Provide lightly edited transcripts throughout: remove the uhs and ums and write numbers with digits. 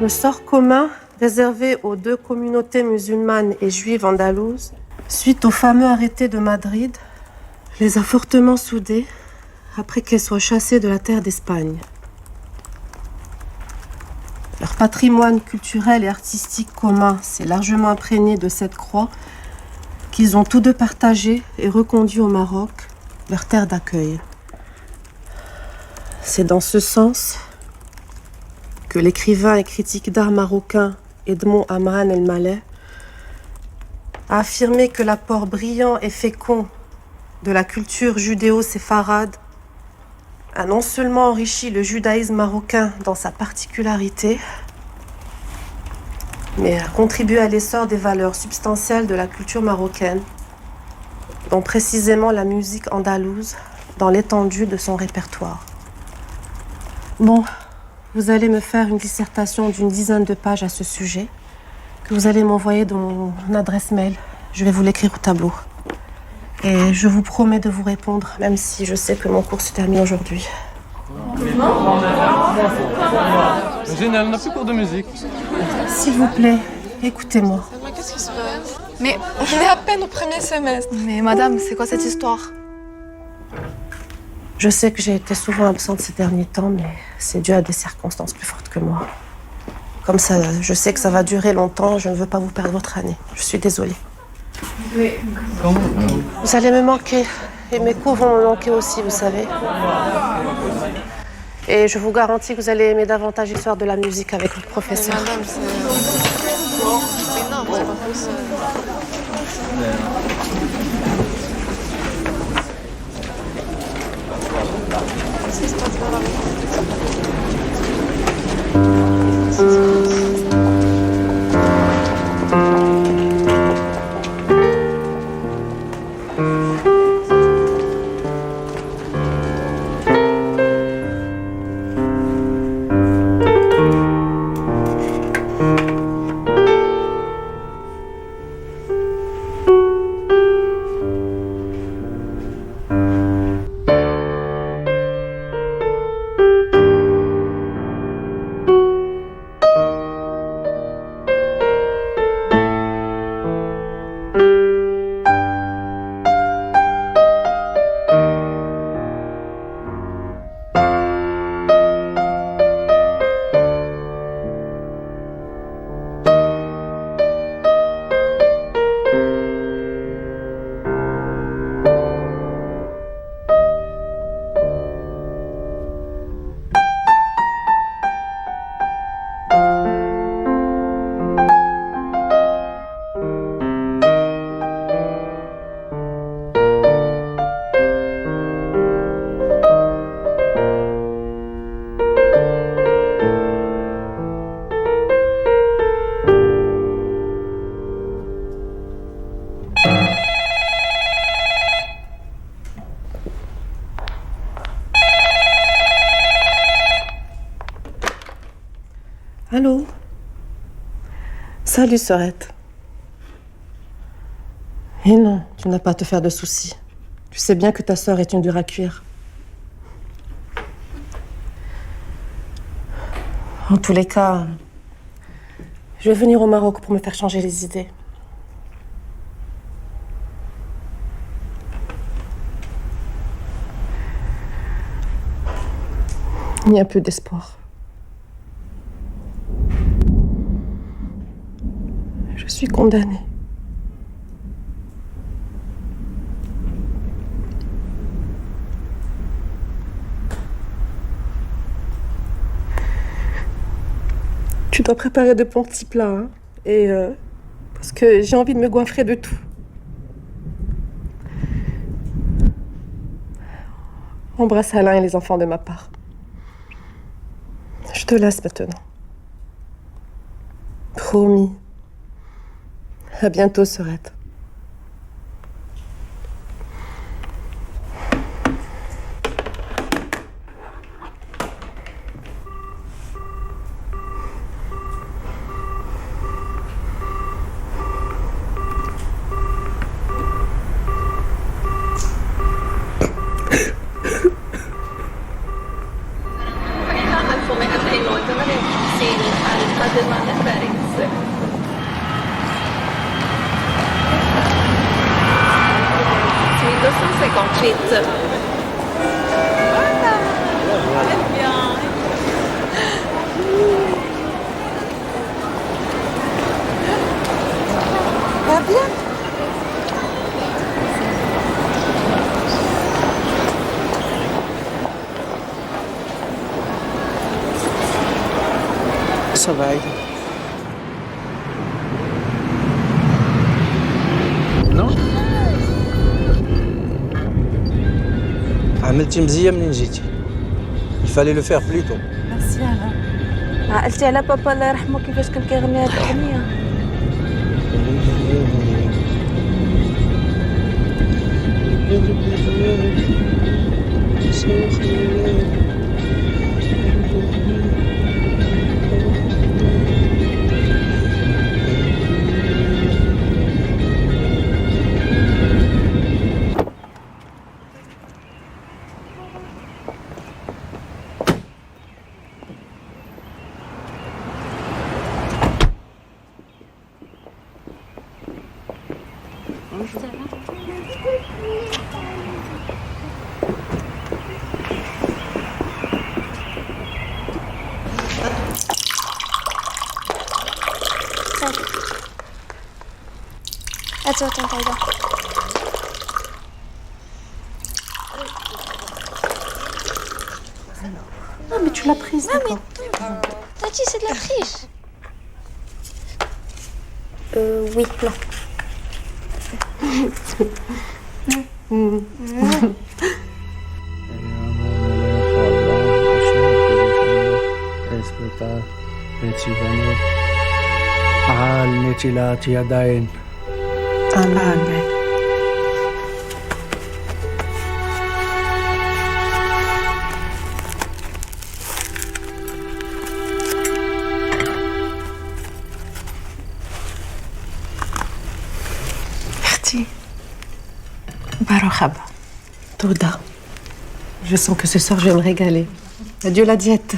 Le sort commun réservé aux deux communautés musulmanes et juives andalouses, suite au fameux arrêté de Madrid, les a fortement soudées après qu'elles soient chassées de la terre d'Espagne. Leur patrimoine culturel et artistique commun s'est largement imprégné de cette croix qu'ils ont tous deux partagée et reconduit au Maroc, leur terre d'accueil. C'est dans ce sens que l'écrivain et critique d'art marocain Edmond Amran El Maleh a affirmé que l'apport brillant et fécond de la culture judéo-séfarade a non seulement enrichi le judaïsme marocain dans sa particularité, mais a contribué à l'essor des valeurs substantielles de la culture marocaine, dont précisément la musique andalouse dans l'étendue de son répertoire. Bon, vous allez me faire une dissertation d'une dizaine de pages à ce sujet, que vous allez m'envoyer dans mon adresse mail. Je vais vous l'écrire au tableau. Et je vous promets de vous répondre, même si je sais que mon cours se termine aujourd'hui. Génial, on n'a plus cours de musique. S'il vous plaît, écoutez-moi. Mais qu'est-ce qui se passe? Mais on est à peine au premier semestre. Mais madame, c'est quoi cette histoire? Je sais que j'ai été souvent absente ces derniers temps, mais c'est dû à des circonstances plus fortes que moi. Comme ça, je sais que ça va durer longtemps, je ne veux pas vous perdre votre année. Je suis désolée. Oui. Vous allez me manquer, et mes cours vont me manquer aussi, vous savez. Et je vous garantis que vous allez aimer davantage l'histoire de la musique avec votre professeur. Mais madame, c'est énorme, c'est pas possible. Allô? Salut, Sorette. Et non, tu n'as pas à te faire de soucis. Tu sais bien que ta sœur est une dure à cuire. En tous les cas, je vais venir au Maroc pour me faire changer les idées. Il y a peu d'espoir. Je suis condamnée. Tu dois préparer de bons petits plats, hein, et parce que j'ai envie de me goinfrer de tout. Embrasse Alain et les enfants de ma part. Je te laisse maintenant. Promis. À bientôt, Sorette. Ça va aller. Non عملتي مزيان منين جيتي. Il fallait le faire plus tôt. Merci, Alain. عقلتي على بابا الله يرحمه كيفاش كان كيغني هاد الأغنية. Attends, attends. Non, mais tu l'as prise, d'accord. Tati, c'est de la triche. Oui, non. Amen. Merci. Barokhaba. Toda. Je sens que ce soir je vais me régaler. Adieu la diète.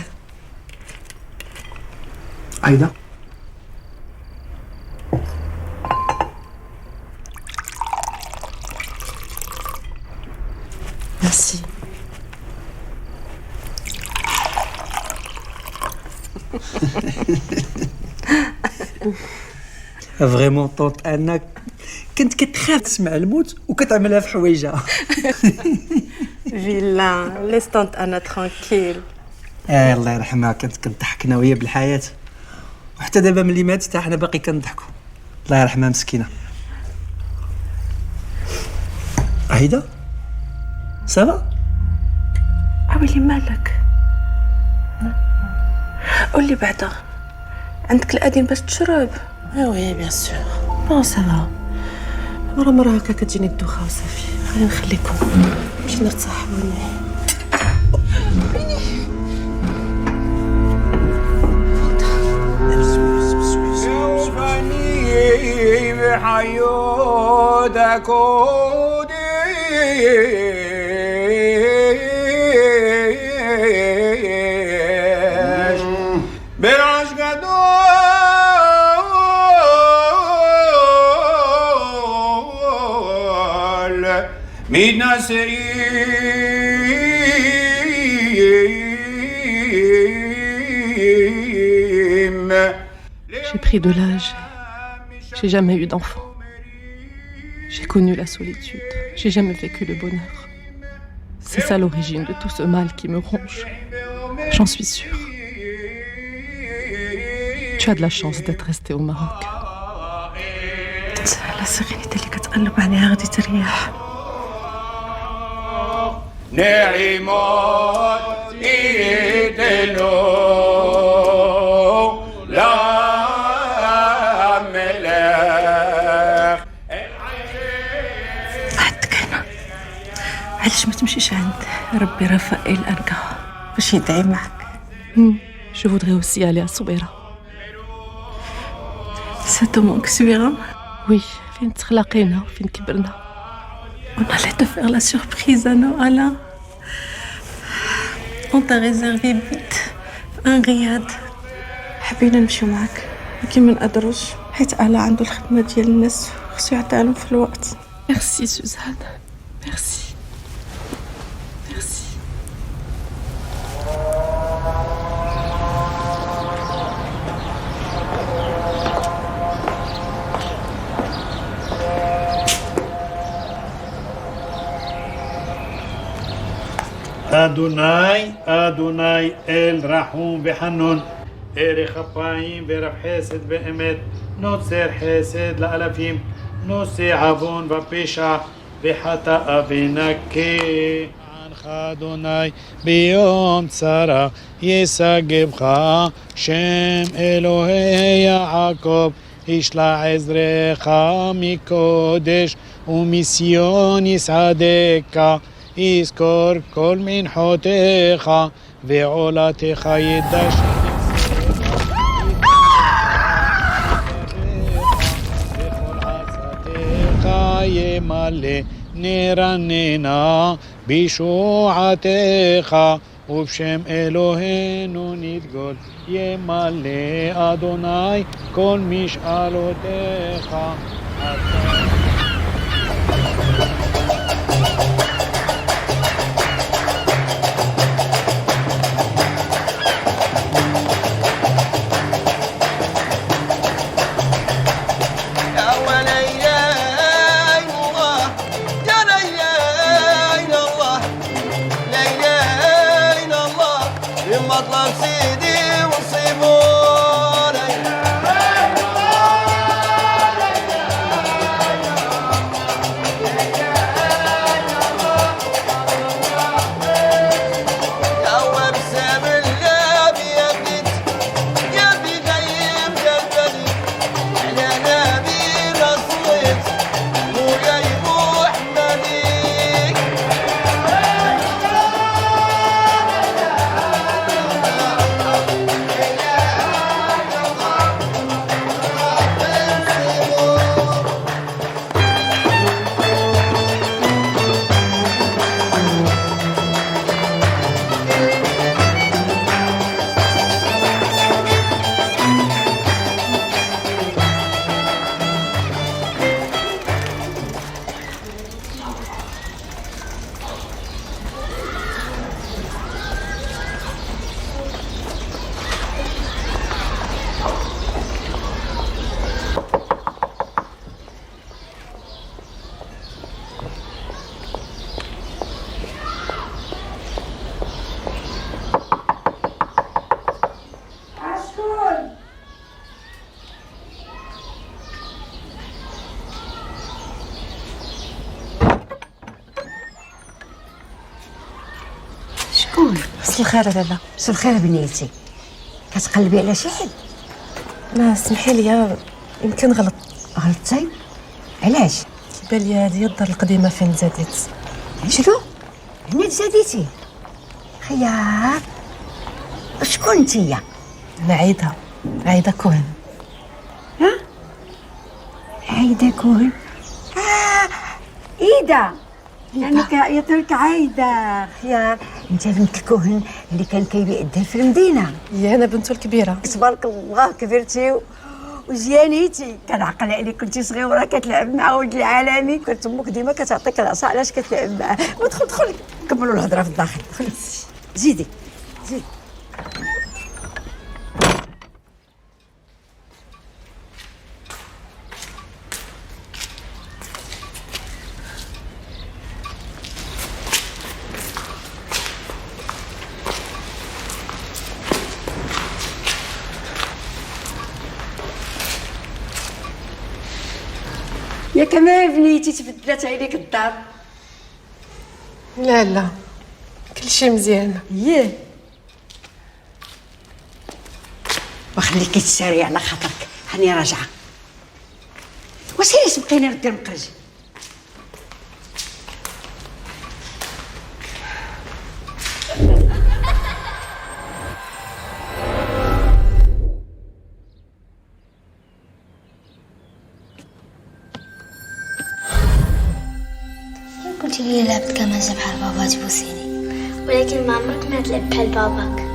Aïda. Merci. فريمون طونط انك كنت كتخاف تسمع الموت وكتعملها في حوايجها. Vilain, laisse tante Anna tranquille. الله يرحمها كنت كنضحكنا وهي بالحياه وحتى دابا ملي ماتت حتى حنا باقي كنضحكوا. الله يرحمها مسكينه. عايده سافا؟ عويلي مالك؟ قولي بعدا عندك الأدين باش تشرب؟ Oui, bien sûr. Bon, ça va. مرة هكا كتجيني الدوخة وصافي. خلينا نخليكم. نمشي نرتاح ونعي. حيودك وديش بالعشق دول ميد نسرين. J'ai pris de l'âge. J'ai jamais eu d'enfant. J'ai connu la solitude. J'ai jamais vécu le bonheur. C'est ça l'origine de tout ce mal qui me ronge. J'en suis sûre. Tu as de la chance d'être resté au Maroc. La sérénité اللي كتقلب عليها غادي تريح. نعمات إيدلو لا ملاك. عندك هنا علاش ما تمشيش عند ربي رفائيل الأنقا باش يدعي معك؟ Je voudrais aussi aller à Soubeira. Ça te manque Soubeira? Oui, فين تخلقينا وفين كبرنا. On allait te faire la surprise à Noala. On t'a réservé vite un riad. حبينا نمشيو معك لكن ما نقدروش حيت آلا عنده الخدمة ديال الناس خصو يعطيها في الوقت. Merci Suzanne. Merci. Merci. أدوناي أدوناي إل رحوم بحنون إيري خبايم برب حاسد بأمت نوتسير حاسد لألفيم نوسي عبون ببيشع بحتى أبينكي عن خادوناي بيوم تسارة يساقبخا شم إلهي يعقوب يشلع عزرخا ميكودش وميسيون يسعدك يذكر كل منحوتך ועולתך ידש וכל עצתך ימלא נרננה בישועתך ובשם אלוהינו נדגול ימלא אדוני כל משאלותיך. مساء الخير لاله. مساء الخير بنيتي. كتقلبي على شي حد؟ لا سمحي لي يمكن غلط. غلطتي؟ علاش؟ كيبان لي هذه الدار القديمه فين تزاديت. شنو؟ هنا تزاديتي؟ خيار شكون نتيا؟ انا عايده كوهن. ها؟ عايدة كوهن. إيدا يعني كيعيط لك عايدة خيار. انت بنت الكوهن اللي كان كيبيع الذهب في المدينة. يا أنا بنته الكبيرة. تبارك الله كبرتي وزيانيتي. كنعقل عليك كنتي صغيره كتلعب مع ولد العالمي. كنت امك ديما كتعطيك العصا علاش كتلعب معاه. ودخل كملوا الهضره في الداخل. دخلي زيدي. يا كمان بنيتي تبدلات عليك الدار. لا كل شيء مزيان. ياه وخليكي تساري على خاطرك. هاني راجعه. وسيري سبقيني ردي المقرج. قلتي لي لعبت كمان بحال بابا تبوسيني، ولكن ما عمرك ما تلعب بحال باباك.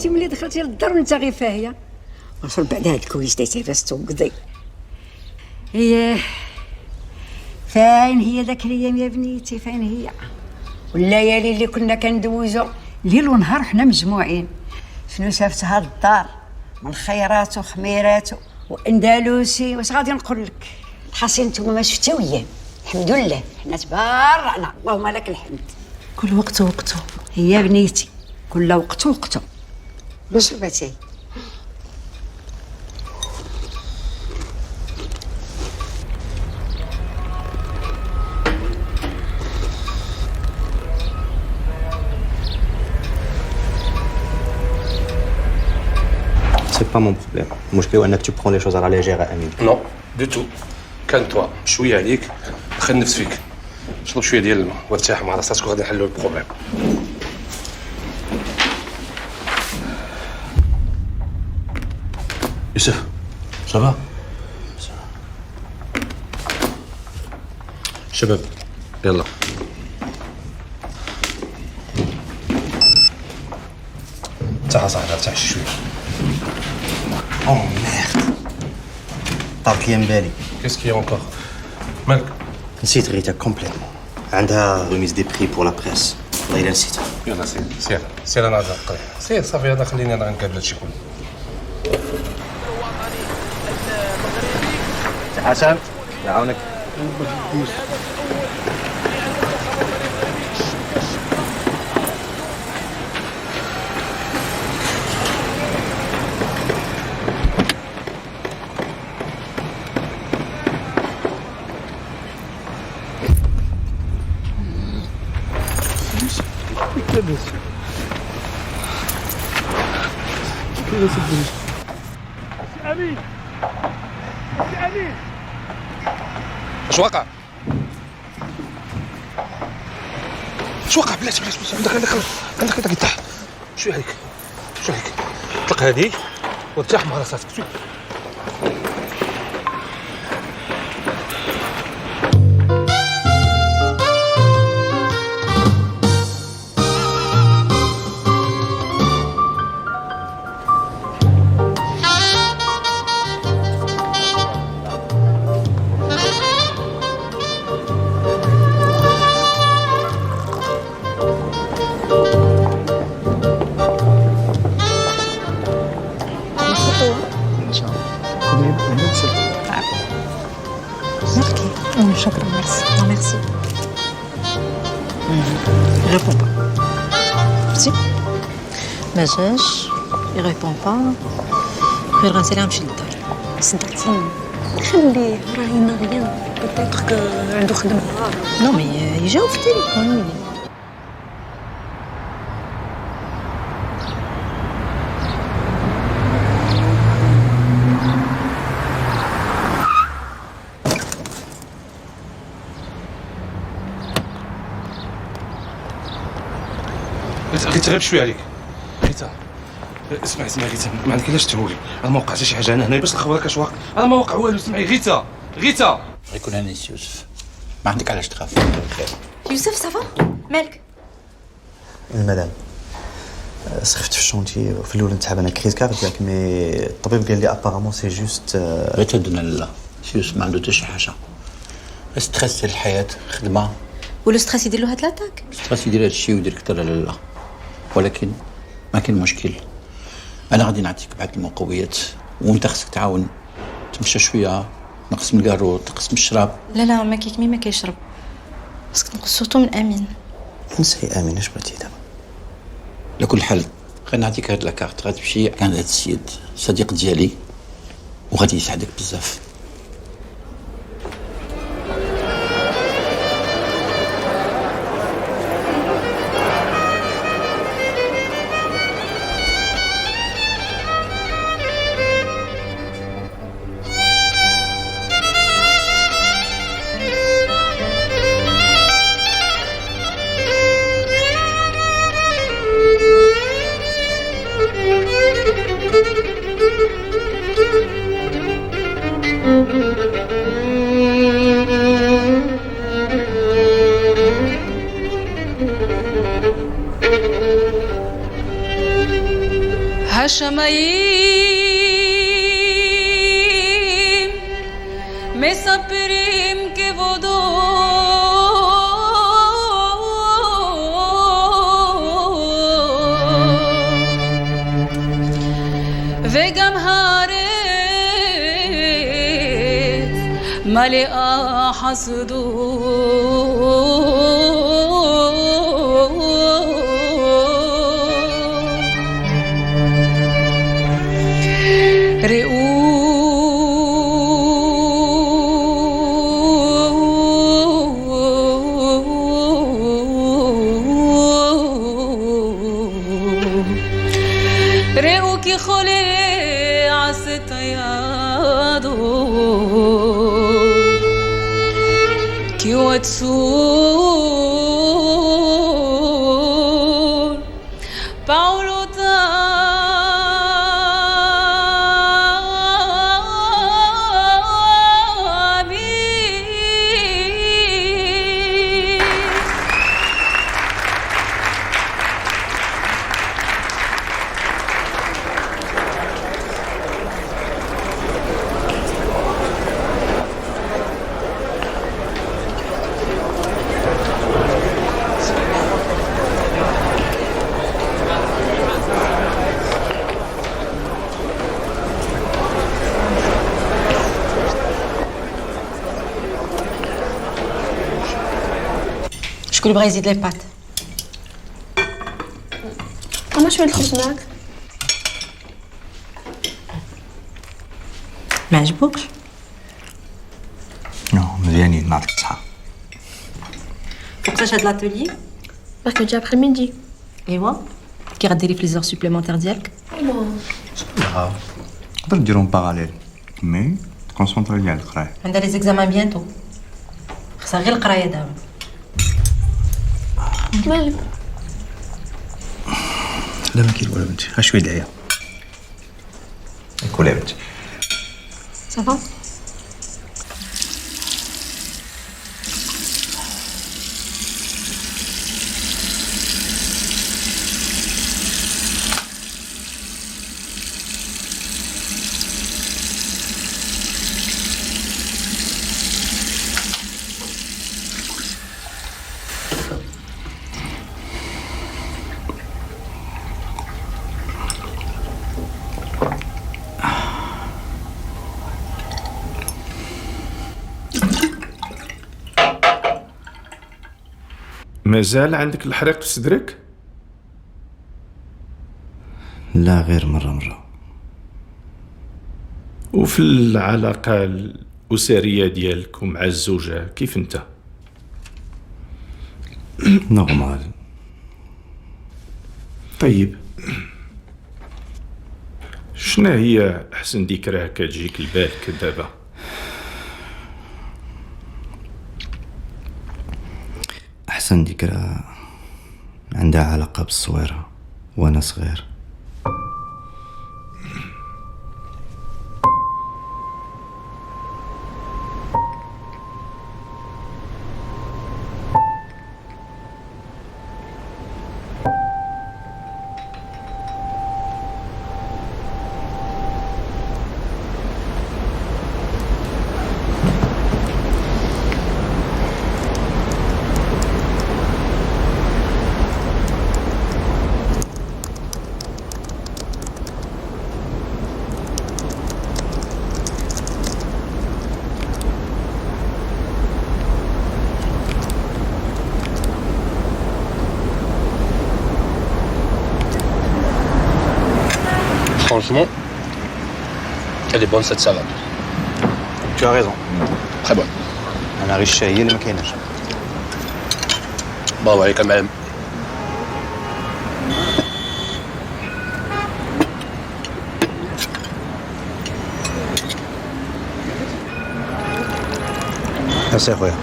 ملي دخلتي للدار وانت غير فاهيه. وصل بعد هاد الكويس دايتي راس توقدي. اييه فين هي ذاك الايام يا بنيتي؟ فين هي؟ والليالي اللي كنا كندوزو ليل ونهار حنا مجموعين. شنو شافتها للدار من خيرات وخميرات واندلسي. واش غادي نقول لك؟ الحصيل نتوما ما شفتيو اياه. الحمد لله حنا تبارعنا اللهم لك الحمد. كل وقت وقته. هي بنيتي كل وقت وقته. باش رباتي C'est pas mon problème. المشكل هو انك tu prends les choses à la légère امين. نو دو تو. كان توا شويه عليك خلي نفس فيك. شرب شويه ديال الماء وارتاح مع راسك وغادي نحلوا البروبليم. يوسف صافا؟ شباب يلا. ارتاح صاحبي ارتاح شويه. او ميرد طارت لي من بالي. كيسكي اونكور؟ مالك؟ نسيت غيتا كومبليتمون. عندها ريميز دي بري بور لا بريس. والله الا نسيتها. يلا سير انا غادي نقري. سير صافي هذا خليني انا نقابل هادشي كله. حسن يعاونك. اش وقع؟ اش وقع؟ بلاش عندك يطيح. شويه عليك اطلق هذه وارتاح مع راسك. ميركي شكرا ميرسي ميرسي ريبون با شفتي ما جاش يريبون با غير غنسالي غنمشي للدار سنتات خليه راهي ناغيان بيتيتر عنده خدمه نو مي يجاوب في التليفون غيتا غير بشويه عليك غيتا اسمع غيتا ما عندك علاش تهولي انا ما وقع حتى شي حاجه انا هنا باش نخبرك اش واقع انا ما وقع والو سمعي غيتا يكون انيس يوسف ما عندك علاش تخاف يوسف صافا مالك المدام سخفت في الشونتي في الاول نتعب انا كريز كاردياك مي الطبيب قال لي ابارامون سي جوست غير تهدنا لا يوسف ما عنده حتى شي حاجه ستريس ديال الحياه خدمه ولو ستريس يدير له هاد لاطاك ستريس يدير هادشي ويدير كثر على لا ولكن ما كاين مشكل انا غادي نعطيك بعض المقويات وانت خصك تعاون تمشى شويه نقص من الكارو نقص من الشراب لا ما كيكمي ما كيشرب خصك تنقص صوتو من امين نسي امين اش بغيتي دابا على كل حال غنعطيك هاد لاكارت غتمشي عند هاد السيد صديق ديالي وغادي يساعدك بزاف Hashamayim mesaprim kevodo vegam haaretz malea hasdo ראו כי חולה עשת הידו כי הוא עצור شكون بغا يزيد لي بات انا شويه الخبز معاك ما عجبوكش نو مزيانين نعطيك الصحه وقتاش هاد لاتولي راك جا بخي ميدي ايوا كي غديري في لي زور سوبليمونتير ديالك نقدر نديرهم باراليل مي كونسونطري لي على القرايه عندها لي زيكزامان بيانتو خصها غير القرايه دابا مالك لا ما كاين والو بنتي غير شويه دعيه كولي بنتي صافا مازال عندك الحريق في صدرك؟ لا، غير مرة. وفي العلاقة الأسرية ديالك ومع الزوجة كيف انت؟ نورمال. طيب، شنو هي أحسن ذكرى كتجيك لبالك دابا؟ أحسن ذكرى عندها علاقة بالصويرة وأنا صغير. Franchement, elle est bonne cette salade. Tu as raison. Très bonne. أنا غير الشاي هي اللي ما كايناش. برافو عليك المعلم. ميرسي خويا.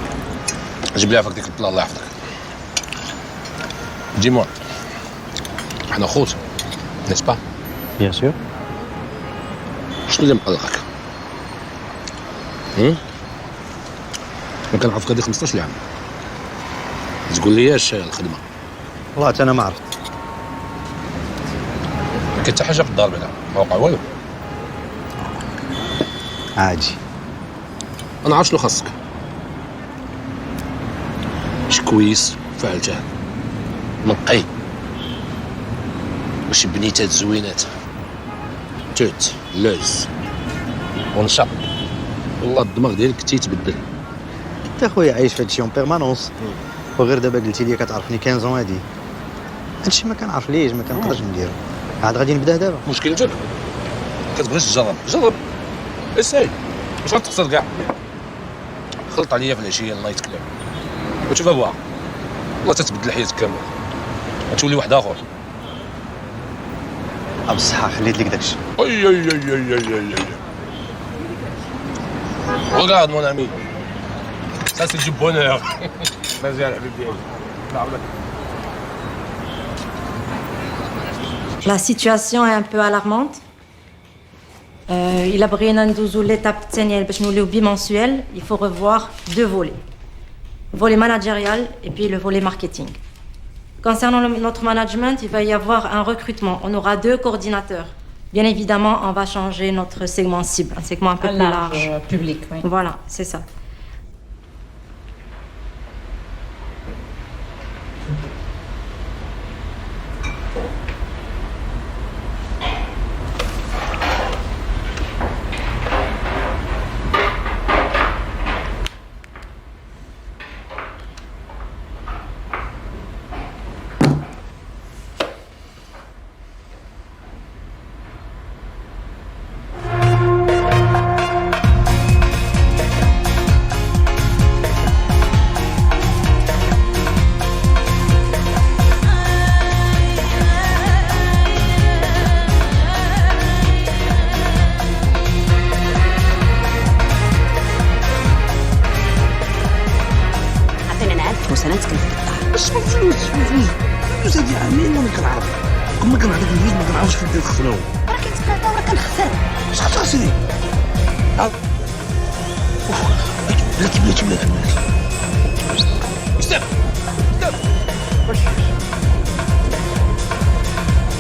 جيب لي عفاك ديك البلا الله يحفظك. ديموا حنا خوت نيسبا؟ بيان سور. شنو اللي مقلقك؟ ما كنعرفك هادي 15 عام. تقول لياش الخدمه؟ والله حتى أنا ما عرفت. ما كاين حتى حاجه في الدار بعدا، ما وقع والو. عادي. انا عارف شنو خاصك. شي كويس فعلته نقي وشي بنيتات زوينات توت لوز ونشا. والله الدماغ ديالك تيتبدل. انت خويا عايش في هادشي اون بيرمانونس، وغير دابا قلتي لي كتعرفني 15 هادي، هادشي ما كنعرف ليش ما كنقدرش نديرو. عاد غادي نبدا دابا. مشكلتك كتبغيش تجرب، جرب اساي واش غتخسر كاع. خلط عليا في العشيه النايت كلاب وتشوف بوا والله تتبدل حياتك كامله، غتولي واحد اخر. بصحة خليت لك داكشي. اي اي اي اي اي اي اي. Regarde mon ami, ça c'est du bonheur. Vas-y à la bibliothèque. La situation est un peu alarmante. إلا بغينا ندوزو l'étape الثانية باش نوليو bimensuel, il faut revoir 2 volets. Le volet managérial et puis le volet marketing. Concernant notre management, il va y avoir un recrutement. On aura 2 coordinateurs. Bien évidemment, on va changer notre segment cible, un segment un peu plus large. Public, oui. Voilà, c'est ça. مسانات كنفتح بس فلوس هادي عامين وانا كنعرف كون ما كنعطيك الفلوس ما كنعرفش فين كنخسرهم. راه كيتقاطع وراه كنخسر. شحال تخسري؟ بلاتي بلاتي بلاتي ستوب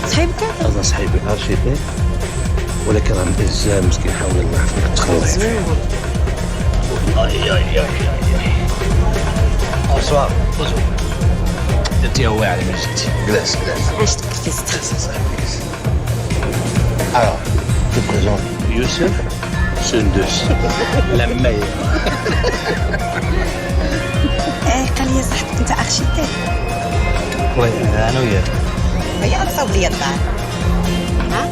صحيبك هذا صحيبي عرفتي، ولكن راه مأزام مسكين حاول الله يعافيك تخلصي. اي bonsoir. درتيها واعرة من جيتي. جلاس عشت كفست. Alors, je te présente Youssef Sundus, la meilleure. قال لي صاحبك انت ارشيتكت. وي انا وياك. هيا غتصاوب لي الدار. ها؟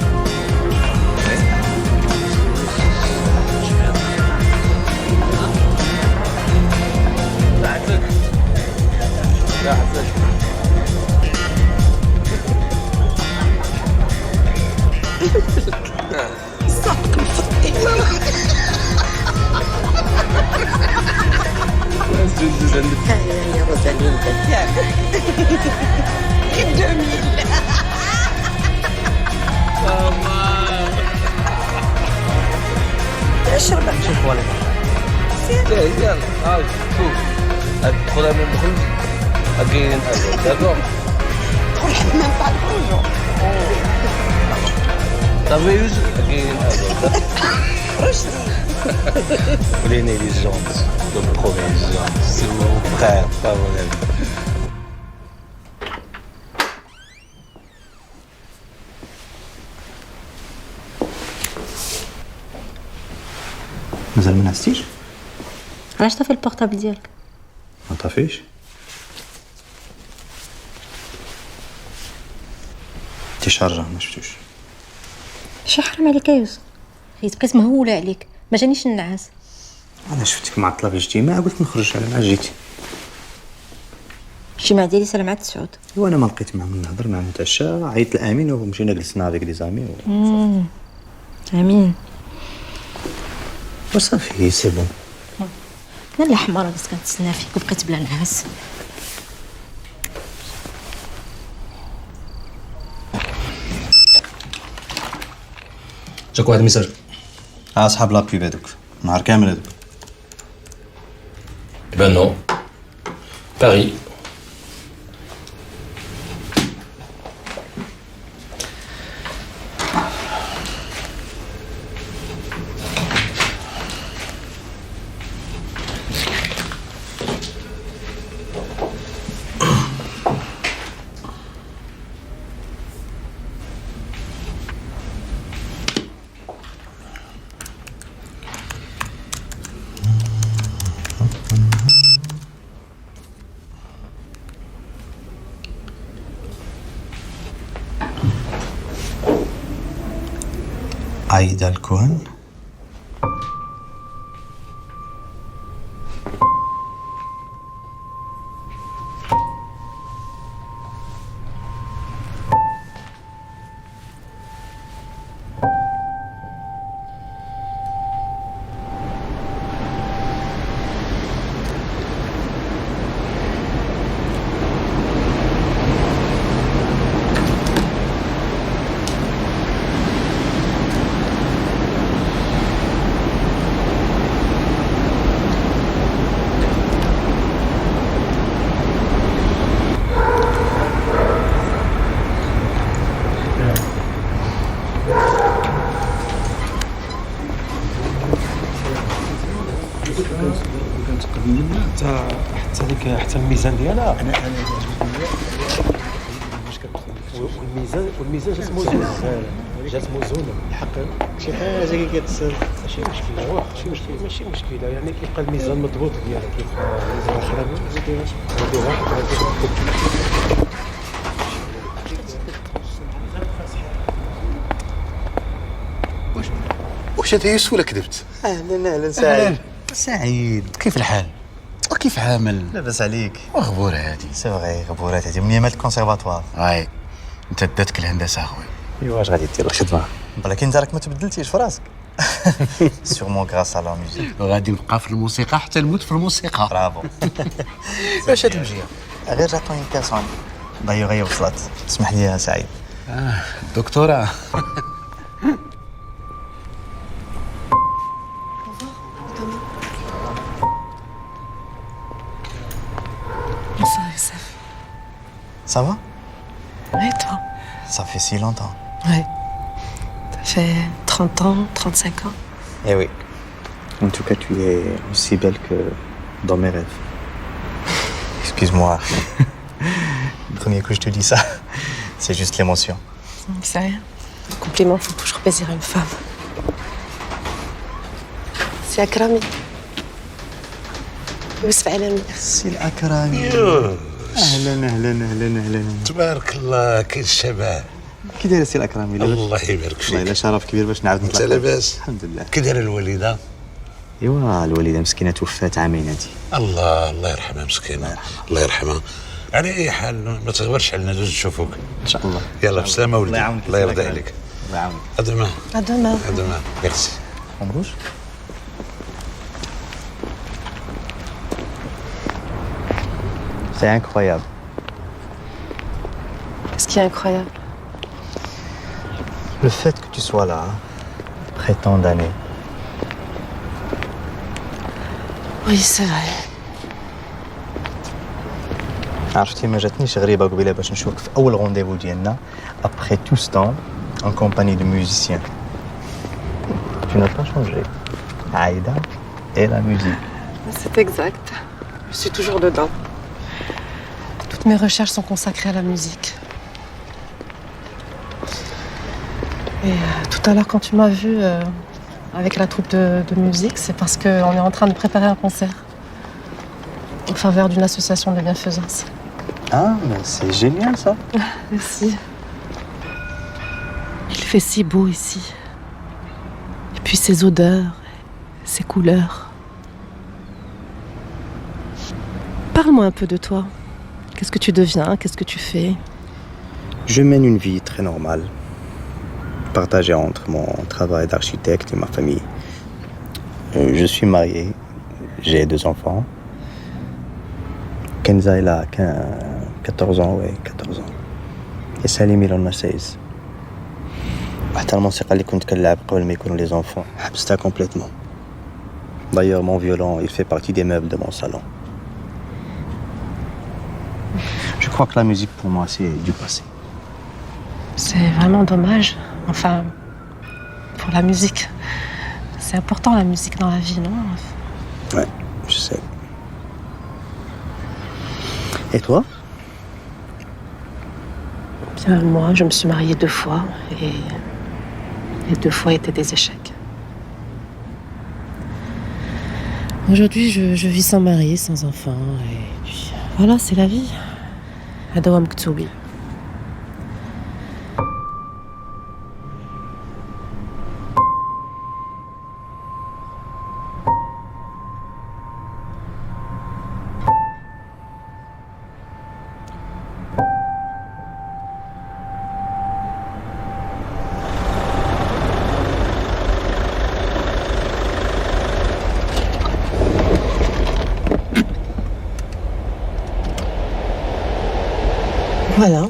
يا حسن صافي نفضي. يا روزالين كذابة. غير 2000. اشرب شوف ولد. يلا هاي شوف خذها من الخبز اجين داكور دخل الحمام تاع الخروج. طبيعي اجين رشدي. Prenez les jantes de provision, c'est mon frère, pas mon ami. مازال ما نعستيش؟ علاش طافي البورطابل ديالك؟ ما طافيش؟ تيشارجا ما شفتوش. شي حرام عليك يا يوسف، حيت بقيت مهوله عليك، ما جانيش النعاس. انا شفتك معطله في الاجتماع قلت نخرج على ما جيتي. الاجتماع ديالي سالا مع التسعود. وانا ما لقيت معهم نهضر معهم نتعشى، عيطت لامين ومشينا جلسنا افيك دي زامي امين وصافي سي بون. انا اللي حماره بس كنتسنى فيك وبقيت بلا نعاس. جاك واحد الميساج. اصحاب لابيب هذوك نهار كامل هذوك. Eh ben non. Paris. عايدة الكون. حتى الميزان ديالها والميزان جات موزونه الحق شي حاجه كتصير ماشي مشكله واخا ماشي مشكله يعني كيبقى الميزان مضبوط ديالها كيبقى الميزان الاخرى هادي واش هذا يوسف ولا كذبت؟ اهلا سعيد. سعيد كيف الحال؟ وكيف عامل؟ لاباس عليك؟ وغبور هادي؟ سي فغي غبورات هادي من ايامات الكونسيرفاتوار. هاي انت داتك الهندسه اخويا. ايوا اش غادي دير الخدمه؟ ولكن انت راك ما تبدلتيش في راسك. سيغمون غراس على لا ميوزيك. وغادي نبقى في الموسيقى حتى نموت في الموسيقى. برافو. واش هاد المجيه؟ غير جاتوني بيرسون دايوغ هي وصلت. اسمح لي يا سعيد. دكتوره. Bonsoir Youssef. Ça va? Et toi? Ça fait si longtemps. Ouais. Ça fait 30 ans, 35 ans. Eh oui. En tout cas, tu es aussi belle que dans mes rêves. Excuse-moi. Le premier coup, je te dis ça. C'est juste l'émotion. C'est rien. Le compliment faut toujours plaisir à une femme. C'est Akrami. يوسف علامي. سي الأكرامي. أهلا أهلا أهلا أهلا. تبارك الله كاين الشباب. كي داير سي الأكرامي؟ الله يبارك فيك. والله إلا شرف كبير باش نعاود أنت لاباس؟ الحمد لله. كي دايره الوالدة؟ ايوا الوالدة مسكينة توفات عامين هادي. الله يرحمها مسكينة. الله يرحمها. على أي حال ما تغبرش علينا دوز نشوفوك. إن شاء الله. يلا بسلامة ولدي. الله يعاونك. الله يرضي عليك. الله يعاونك. À demain. À demain. À demain. Merci. En rouge. C'est incroyable. Qu'est-ce qui est incroyable? Le fait que tu sois là, après tant d'années. Oui, c'est vrai. عرفتي ما جاتنيش غريبة قبيلة باش نشوفك في أول رونديفو ديالنا après tout ce temps en compagnie de musiciens. Tu n'as pas changé. Aïda et la musique. C'est exact. Je suis toujours dedans. Toutes mes recherches sont consacrées à la musique. Et tout à l'heure, quand tu m'as vue avec la troupe de musique, c'est parce qu'on est en train de préparer un concert en faveur d'une association de bienfaisance. Ah, mais c'est génial ça. Merci. Il fait si beau ici. Et puis ces odeurs, ces couleurs. Parle-moi un peu de toi. Qu'est-ce que tu deviens? Qu'est-ce que tu fais? Je mène une vie très normale, partagée entre mon travail d'architecte et ma famille. Je suis marié, j'ai 2 enfants. Kenza il a 14 ans, oui, 14 ans. Et Salim il en a 16. حتى الموسيقى اللي كنت كنلعب قبل ما يكونوا les enfants حبستها complètement. D'ailleurs mon violon il fait partie des meubles de mon salon. Je crois que la musique pour moi c'est du passé. C'est vraiment dommage. Enfin, pour la musique. C'est important la musique dans la vie, non? Ouais, je sais. Et toi? Bien, moi, je me suis mariée 2 fois et les 2 fois étaient des échecs. Aujourd'hui, je vis sans mari, sans enfant et puis voilà, c'est la vie. هذا هو مكتوبي. Voilà.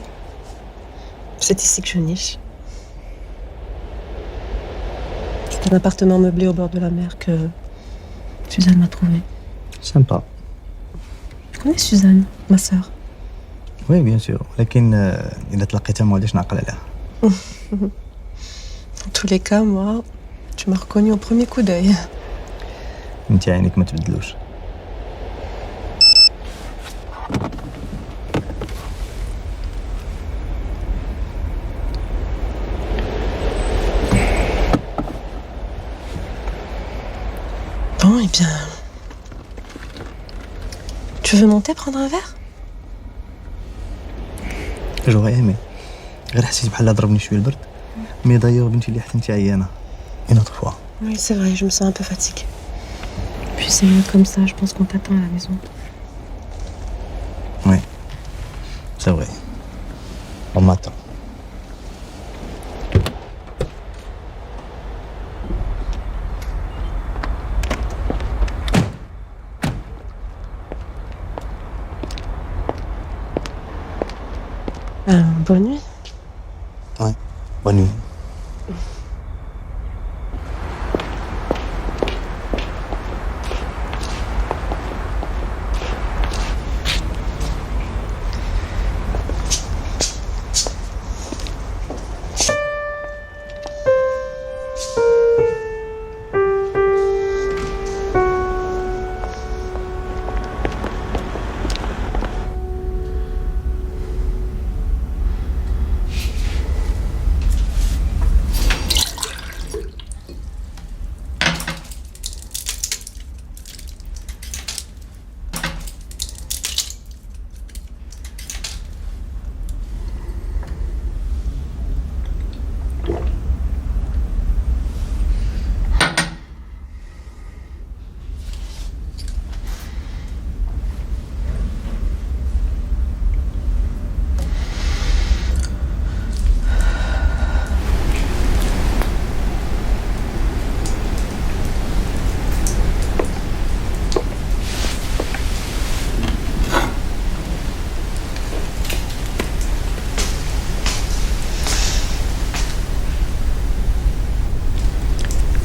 C'est ici que je niche. C'est un appartement meublé au bord de la mer que Suzanne m'a trouvé. Sympa. Tu connais Suzanne, ma sœur? Oui, bien sûr. لكن إذا تلاقيتها ما غاديش نعقل عليها. En tous les cas, moi, tu m'as reconnue au premier coup d'œil. أنت عينيك ما تبدلوش. Bon, eh bien... Tu veux monter prendre un verre? J'aurais aimé. غير حسيت بحال ضربني شويه البرد. مي دايور بنتي اللي حتى انت عيانه. Une autre fois. Oui, c'est vrai, je me sens un peu fatiguée. Puis c'est mieux comme ça, je pense qu'on t'attend à la maison. Oui. C'est vrai. On m'attend. Bonne nuit. Ouais, bonne nuit.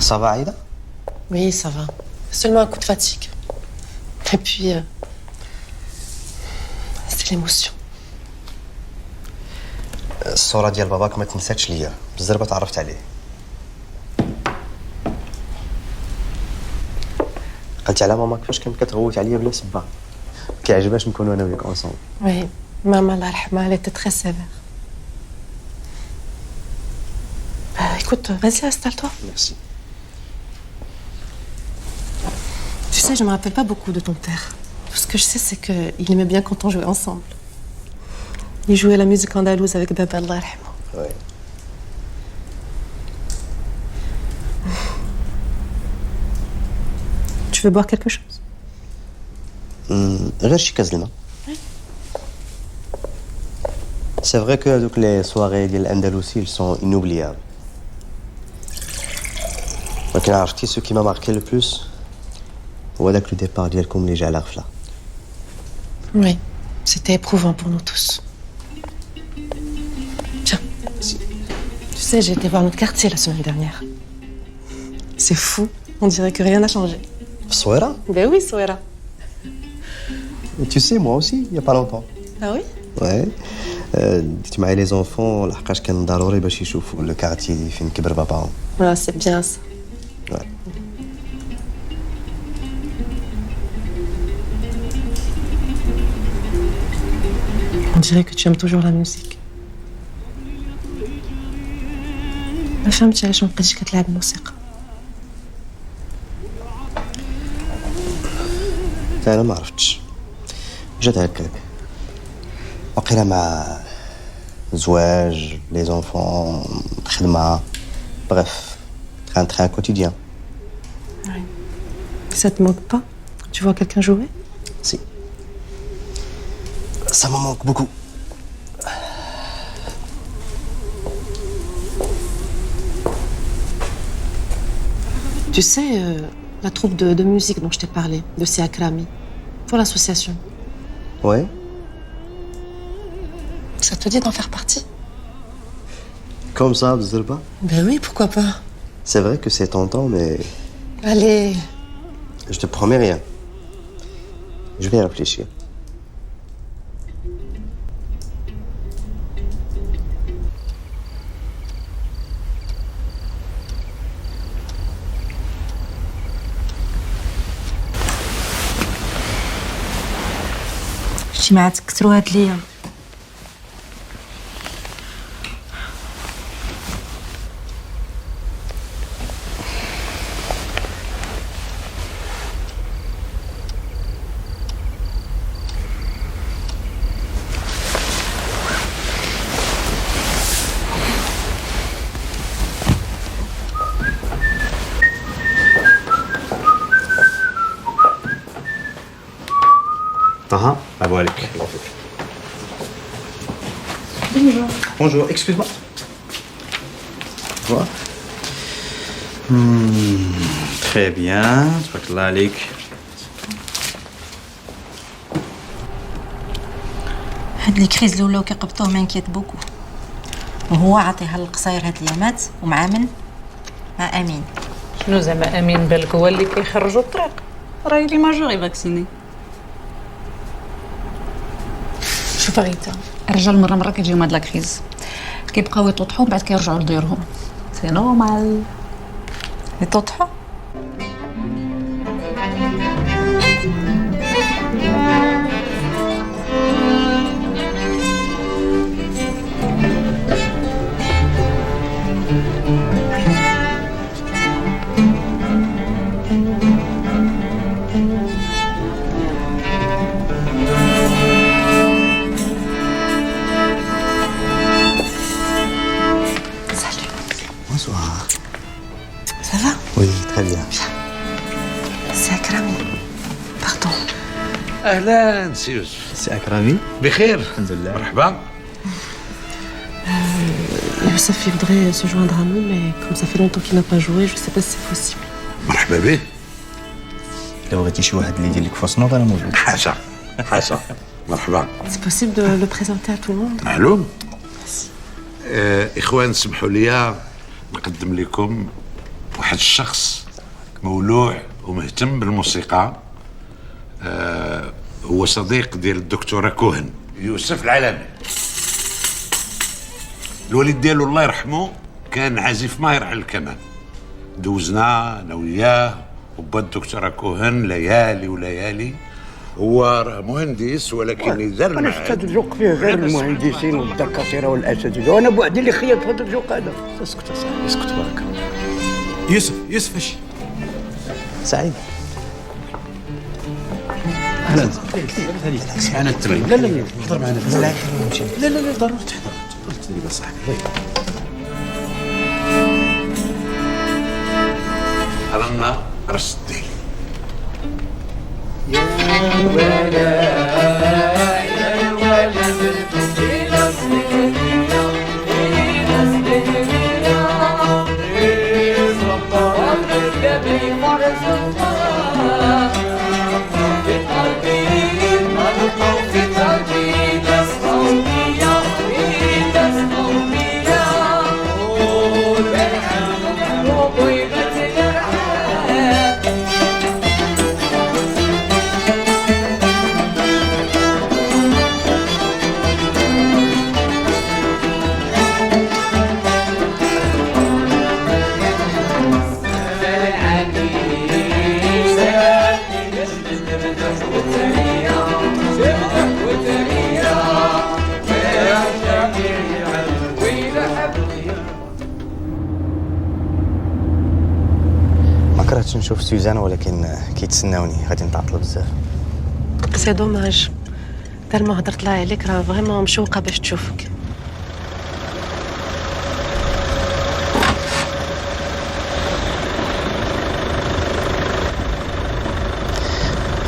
Ça va, Aïda? Oui, ça va. Seulement un coup de fatigue. Et puis, c'est l'émotion. الصورة ديال باباك ما تنساتش ليا بالزربة تعرفت عليه. قلت على ماما كيفاش كانت كتغوت عليا بلا سبة. كيعجبهاش نكونوا انا وياك اونصومبل. Oui, maman, Allah yarhamha, elle était très sévère. Écoute, vas-y, installe-toi. Merci. Tu sais, je me rappelle pas beaucoup de ton père. Tout ce que je sais, c'est qu'il aimait bien quand on jouait ensemble. Il jouait la musique andalouse avec Baba, Allah yarhamha. Ouais. Tu veux boire quelque chose? غير شي كاس الماء. C'est vrai que donc les soirées ديال الأندلسي sont inoubliables. ولكن عرفتي ce qui m'a marqué le plus هو داك le départ ديالكم اللي جا على غفلة. Oui, c'était éprouvant pour nous tous. Tiens, tu sais, j'ai été voir notre quartier la semaine dernière. C'est fou, on dirait que rien n'a changé. Souera? Ben oui, Souera. Et tu sais, moi aussi, il y a pas longtemps. Ah oui? Ouais. ديت معايا les enfants لحقاش كان ضروري باش يشوفوا le quartier فين كبر باباهم. Voilà, c'est bien ça. Ouais. On dirait que tu aimes toujours la musique. ما فهمتش علاش ما بقيتيش كتلعب الموسيقى. أنا ما عرفتش. جات هكاك. وقيلا مع الزواج، les enfants، الخدمة، bref, un quotidien. Oui. Ça te manque pas? Tu vois quelqu'un jouer? Si. Ça me manque beaucoup. Tu sais, la troupe de musique dont je t'ai parlé, de Siakrami, pour l'association. Ouais. Ça te dit d'en faire partie? Comme ça, Bzerba? Ben oui, pourquoi pas? C'est vrai que c'est tentant, mais Allez. je te promets rien. Je vais réfléchir. شتي ما تكثروا هاد الايام. Taha, bravo عليك. Bonjour. Bonjour, excuse-moi. Toi? Très bien, تبارك عليك. هاد لي كريز اللي ولاو كيقبطوه ما انكيت بوكو، وهو عاطيها للقصاير هاد الايامات ومع من؟ مع امين. شنو زعما امين بالك هو اللي كيخرجوا الطريق؟ راهي لي ماجوري فاكسيني. شوف غيتا الرجال مره كيجيهم هاد لا كريز كيبقاو يطوطحوا بعد كيرجعوا لديورهم. سي نورمال يطوطحوا. Bonsoir. Ça va? Oui, très bien. C'est Akrami. Pardon. اهلا سي يوسف. سي أكرامي. بخير. الحمد لله. مرحبا. Youssef, il voudrait se joindre à nous, mais comme ça fait longtemps qu'il n'a pas joué, je sais pas si c'est possible. مرحبا به. لو بغيتي شي واحد اللي يدير لك فاصنوط أنا موجود. حاشا حاشا. مرحبا. C'est possible de le présenter à tout le monde? معلوم. إخوان سمحوا لي نقدم لكم واحد الشخص مولوع ومهتم بالموسيقى، هو صديق ديال الدكتورة كوهن، يوسف العلامي. الوالد ديالو الله يرحمه كان عازف ماهر على الكمان. دوزنا انا وياه وبا الدكتورة كوهن ليالي وليالي. هو راه مهندس ولكن دار انا شفت هذا الذوق فيه غير المهندسين والدكاتره والاساتذه، وانا بوحدي اللي خيط في هذا الذوق هذا. اسكت اصاحبي اسكت بارك الله. يوسف اش سعيد. اهلا. معنا التدريب. لا حضر معنا لا ضروري تحضر التدريب اصاحبي. رانا راس الدين. يا الولا يا الولا إلى سنينيا إلى سنينيا صبر النبي فرزقنا في قلبي ألقوا في قلبي نسقوميا نسقوميا والبرحان وطيبة الرحال. ما كرهتش نشوف سوزان ولكن كيتسناوني غادي نتعطل بزاف. سي دوماج، تالما هضرت لها عليك راه فريمون مشوقه باش تشوفك.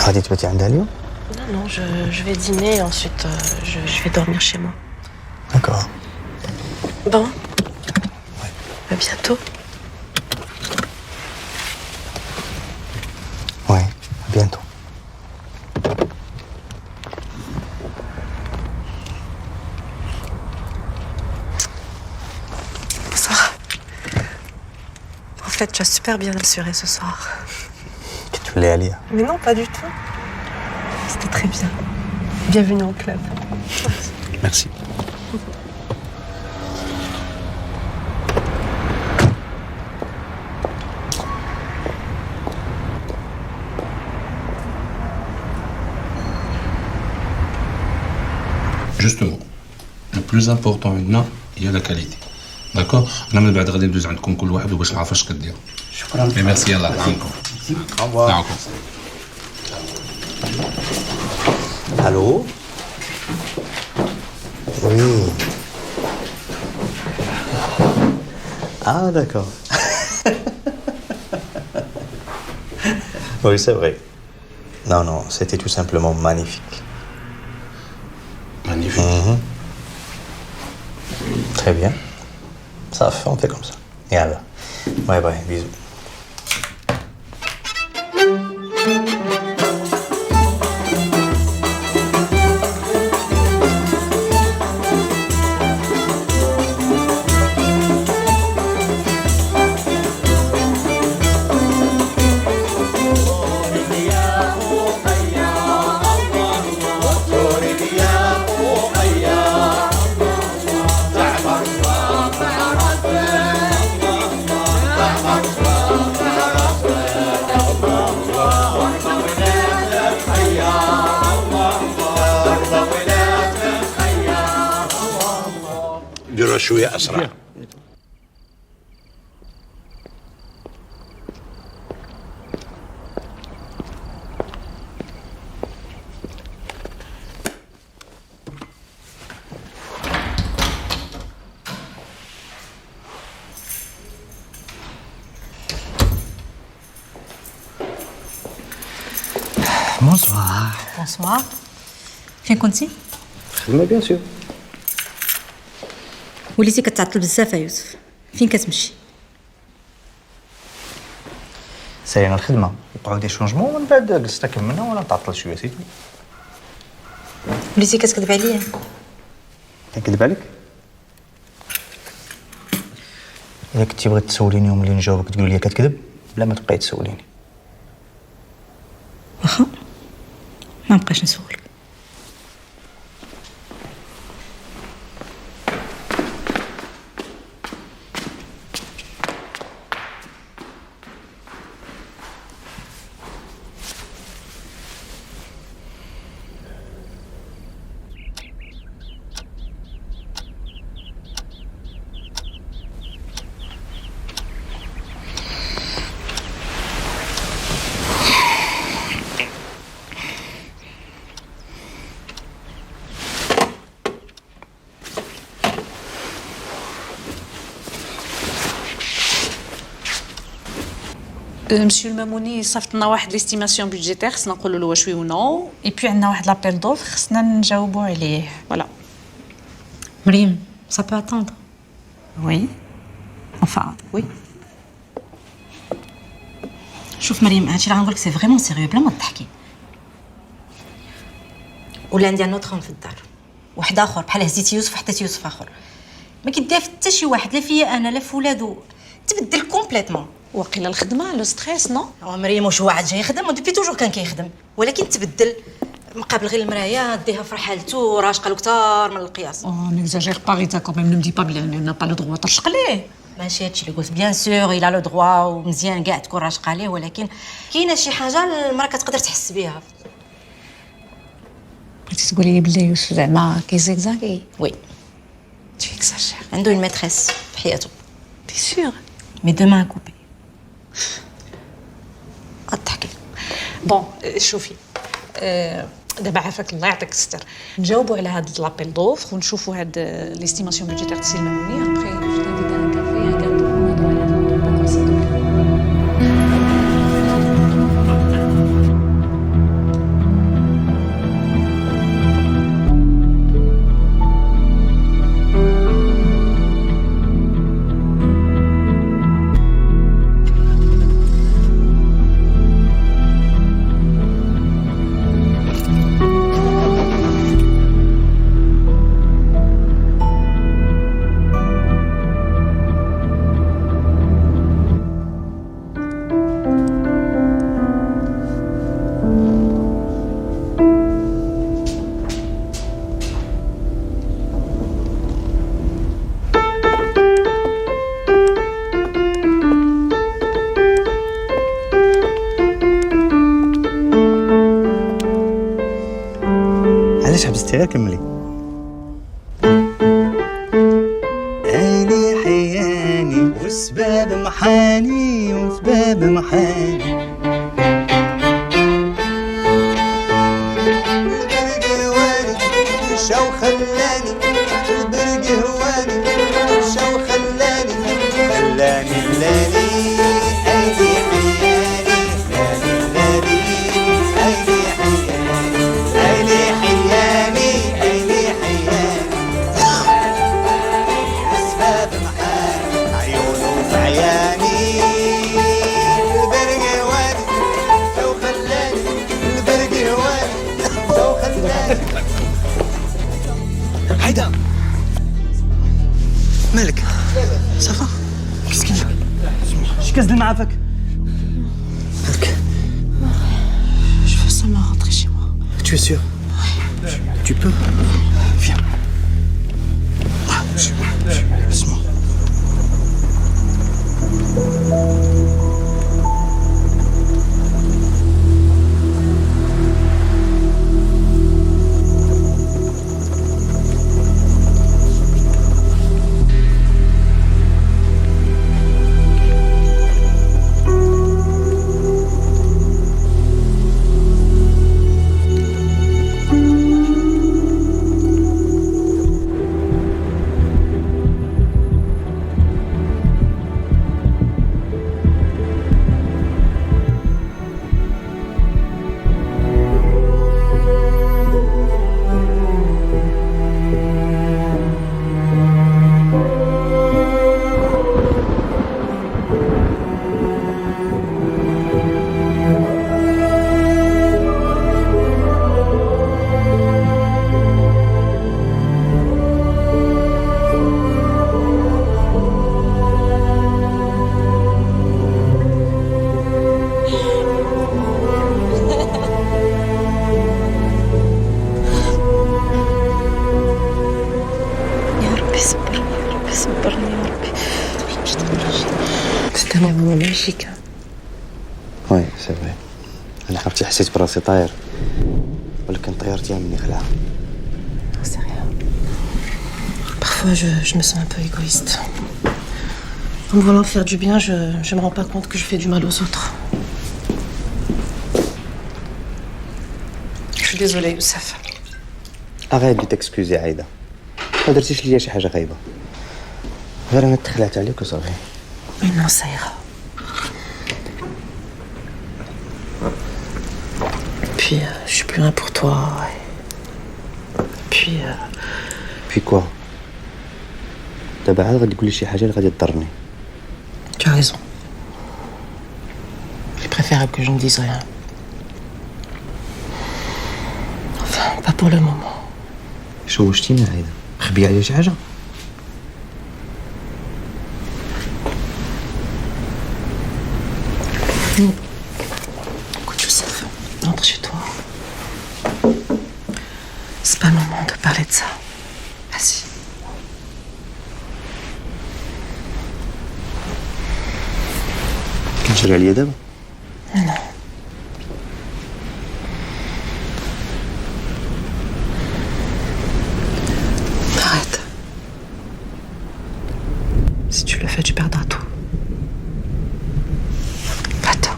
غادي تباتي عندها اليوم؟ Non, je vais dîner, ensuite je vais dormir chez moi. D'accord. Bon. À bientôt. Ouais, à bientôt. Bonsoir. En fait, tu as super bien assuré ce soir. Tu voulais aller? Mais non, pas du tout. C'était très bien. Bienvenue au club. Merci. Justement, le plus important maintenant هي la qualité. D'accord. أنا من بعد غادي ندوز عندكم كل واحد وباش نعرف اش كدير. شكرا. ميرسي يلاه معاكم. معاكم. Allô? Oui. Ah, d'accord. Oui, c'est vrai. Non, non, c'était tout simplement magnifique. Magnifique. Très bien. Ça fait, on fait comme ça. Et alors? Bye bye, bisous. ديروها شويه اسرع. Bonsoir. Bonsoir. فين كنتي؟ خدمة بيان سور. وليتي كتعطل بزاف يوسف، فين كتمشي؟ سالينا الخدمة، وقعوا دي شونجمون ومن بعد جلست كملنا ولا نتعطل شوية سيتو. وليتي كتكذب عليا؟ نكذب عليك؟ الا كنتي بغيت تسوليني وملي نجاوبك تقول لي كتكذب بلا ما تبقاي تسوليني. واخا ما نبقاش نسولك. مسيو الماموني صيفط لنا واحد ليستيماسيون بودجيتير خصنا نقولوا له واش وي ونو اي بي عندنا واحد لابيل دوف خصنا نجاوبوا عليه فوالا. مريم ça peut attendre. وي Enfin, oui. شوف مريم هادشي اللي غنقولك سي فريمون سيريو بلا ما تضحكي. ولا عندي ان اوتر في الدار واحد اخر بحال هزيتي يوسف حتى يوسف اخر ما كيدير حتى شي واحد لا فيا انا لا في ولادو تبدل كومبليتمون. وقيلا الخدمه لو ستريس نو مريم واش هو عاد جاي يخدم وديبي توجور كان كيخدم ولكن تبدل مقابل غير المرايه ديها في رحالته راشقه له كثار من القياس. نيكزاجير با ريتا كوميم نو دي با بلي انا با لو دروا ترشق ليه. ماشي هادشي اللي قلت بيان سور الا لو دروا ومزيان كاع تكون راشقه ليه ولكن كاينه شي حاجه المراه كتقدر تحس بها. بغيتي تقولي بلي يوسف زعما كيزيكزاكي. وي tu exagères. عنده une maîtresse في حياته. T'es sûre? Mais demain coupé. أضحكي. بون شوفي دابا عافاك الله يعطيك الستر نجاوبوا على هاد لابيل دوفر ونشوفوا هاد ليستيماسيون بودجيتير تاع السي الماموني ابخي جو تانفيت ان كافي ان كادو علاش حبستي غير كملي. عيني حياني وسباب محاني وسباب محاني البرق هواني شو خلاني البرق هواني شو خلاني خلاني الليالي عيني حياني خلاني الليالي عيني حياني عيني حياني عيني حياني أسباب محاني عيونه في عياني البرق هواني شو خلاني البرق هواني شو خلاني. هيدا مالك؟ صافا؟ مسكين اش كازل معافاك؟ مالك؟ Je veux seulement rentrer chez moi. Tu es sûr? Tu peux? Viens. Doucement. وي سي فري. انا عرفتي حسيت براسي طاير ولكن طيرتيها مني خلعه. C'est rien. Parfois, je me sens un peu égoïste. En me voulant faire du bien, je me rends pas compte que je fais du mal aux autres. Je suis désolée, Youssef. اغير تكسكوزي عايده، ما درتيش ليا شي حاجه خايبه، غير انا تخلعت عليك وصافي. Mais non, ça ira. Puis, je suis plus rien pour toi. Puis... في كوا دابا عاد غادي تقولي شي حاجه اللي غادي تضرني. Tu as raison. Il est préférable que je ne dise rien. Enfin, pas pour le moment. شوشتيني عايده، مخبيه عليا شي حاجه؟ Écoute, Youssef, rentre chez toi. C'est pas le moment de parler de ça. Vas-y. كنجري عليا دابا؟ Non. Arrête. Si tu le fais, tu perdras tout. Va-t'en.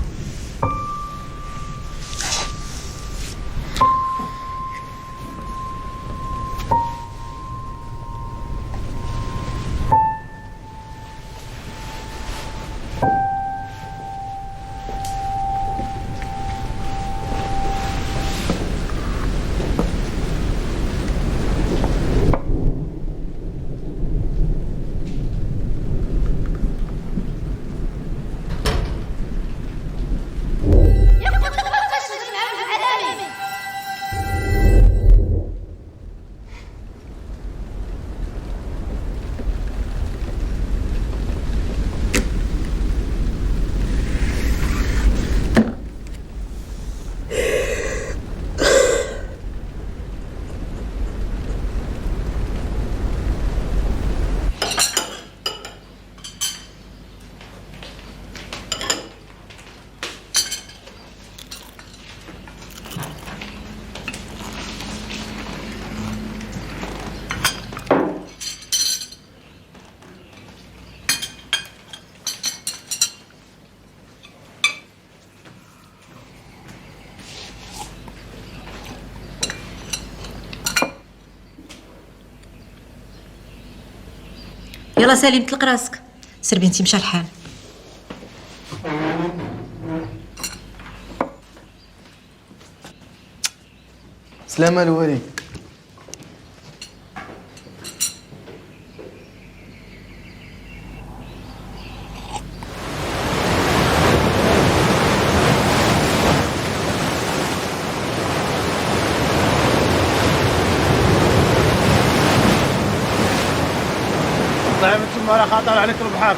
يلا سليم طلق راسك، سير بنتي مشى الحال. سلامة الوالي. طلع من ثم راه خاطر عليك البحر.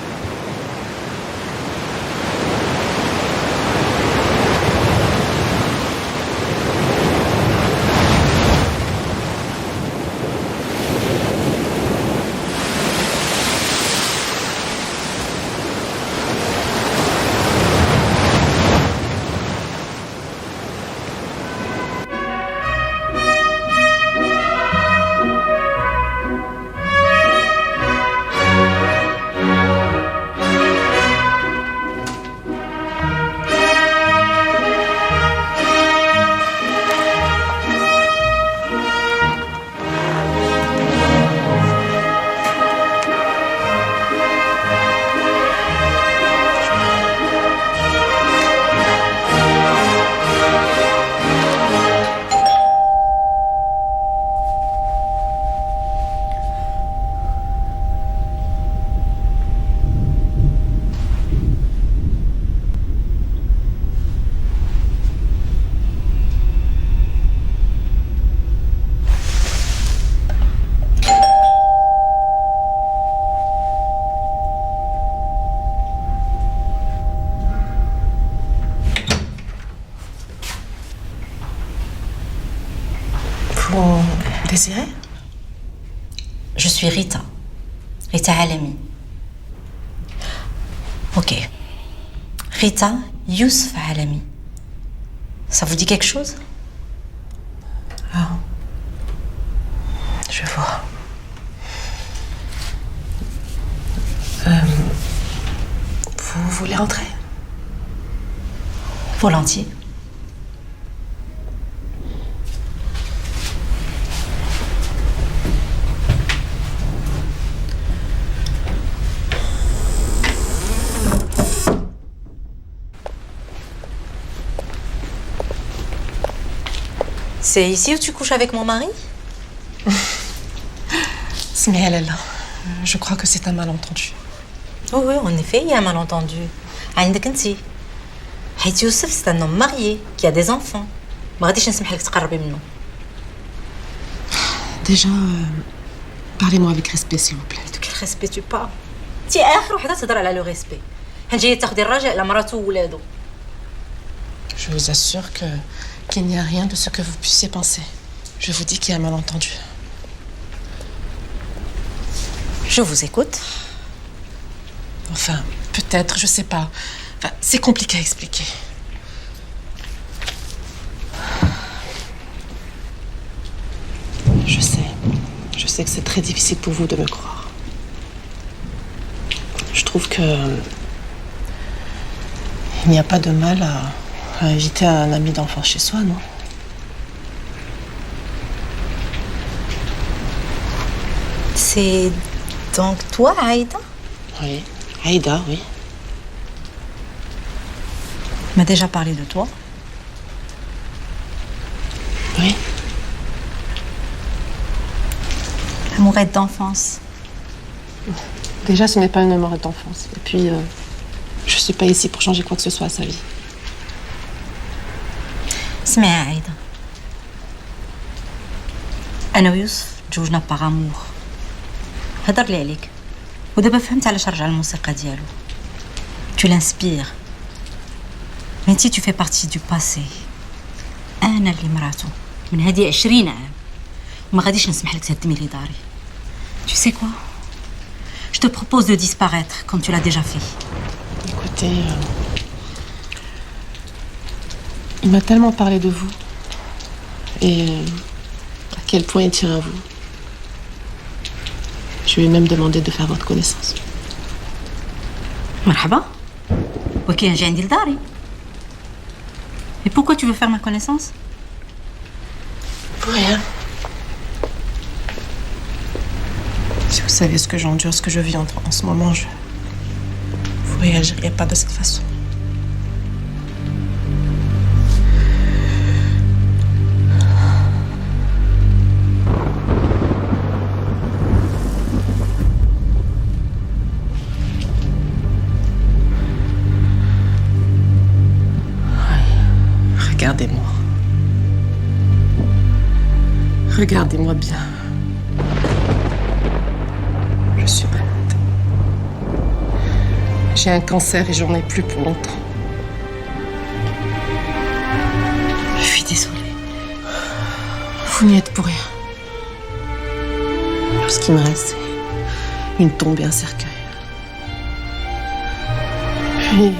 Vous désirez? Je suis Rita. Rita Alami. Ok. Rita Youssef Alami. Ça vous dit quelque chose? Ah. Je vois. Vous voulez rentrer? Volontiers. C'est ici où tu couches avec mon mari? Smihalala, je crois que c'est un malentendu. Oh oui, en effet, il y a un malentendu. عندك انتي. حيت يوسف c'est un homme marié qui a des enfants. ما غاديش نسمح لك تقربي منه. Déjà, parlez-moi avec respect, s'il vous plaît. De quel respect tu parles? انتي آخر وحدة تهضر على لو ريسبي. هل جاية تاخدي الراجل على مراته وولادو. Je vous assure qu'il n'y a rien de ce que vous puissiez penser. Je vous dis qu'il y a un malentendu. Je vous écoute. Enfin, peut-être, je sais pas. Enfin, c'est compliqué à expliquer. Je sais que c'est très difficile pour vous de me croire. Je trouve que il n'y a pas de mal à inviter un ami d'enfance chez soi, non? C'est donc toi, Aïda? Oui, Aïda, oui. Tu m'as déjà parlé de toi? Oui. Amourette d'enfance. Déjà, ce n'est pas une amourette d'enfance. Et puis, je suis pas ici pour changer quoi que ce soit à sa vie. اسمعي يا عايدة. أنا ويوسف تزوجنا باغ أمور. هضر لي عليك. ودابا فهمت علاش رجع الموسيقى ديالو. Tu l'inspires. Mais انتي tu fais partie du passé. أنا اللي مراته من هذه 20 عام. وما غاديش نسمح لك تهدمي لي داري. Tu sais quoi? Je te propose de disparaître comme tu l'as déjà fait. Écoutez, il m'a tellement parlé de vous et à quel point il tient à vous. Je lui ai même demandé de faire votre connaissance. مرحبا. وكاين جاي عندي لداري. Et pourquoi tu veux faire ma connaissance? Pour rien. Si vous savez ce que j'endure, ce que je vis en ce moment, vous réagiriez pas de cette façon. Regardez-moi. Regardez-moi bien. Je suis malade. J'ai un cancer et j'en ai plus pour longtemps. Je suis désolée. Vous n'y êtes pour rien. Alors, ce qui me reste, c'est une tombe et un cercueil. Puis,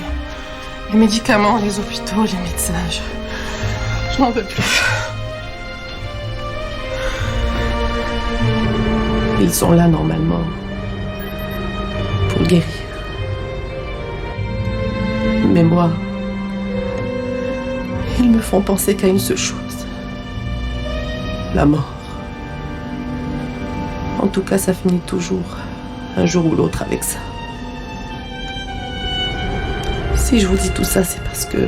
les médicaments, les hôpitaux, les médecins, je n'en peux plus. Ils sont là normalement pour le guérir. Mais moi, ils me font penser qu'à une seule chose. La mort. En tout cas, ça finit toujours, un jour ou l'autre, avec ça. Si je vous dis tout ça, c'est parce que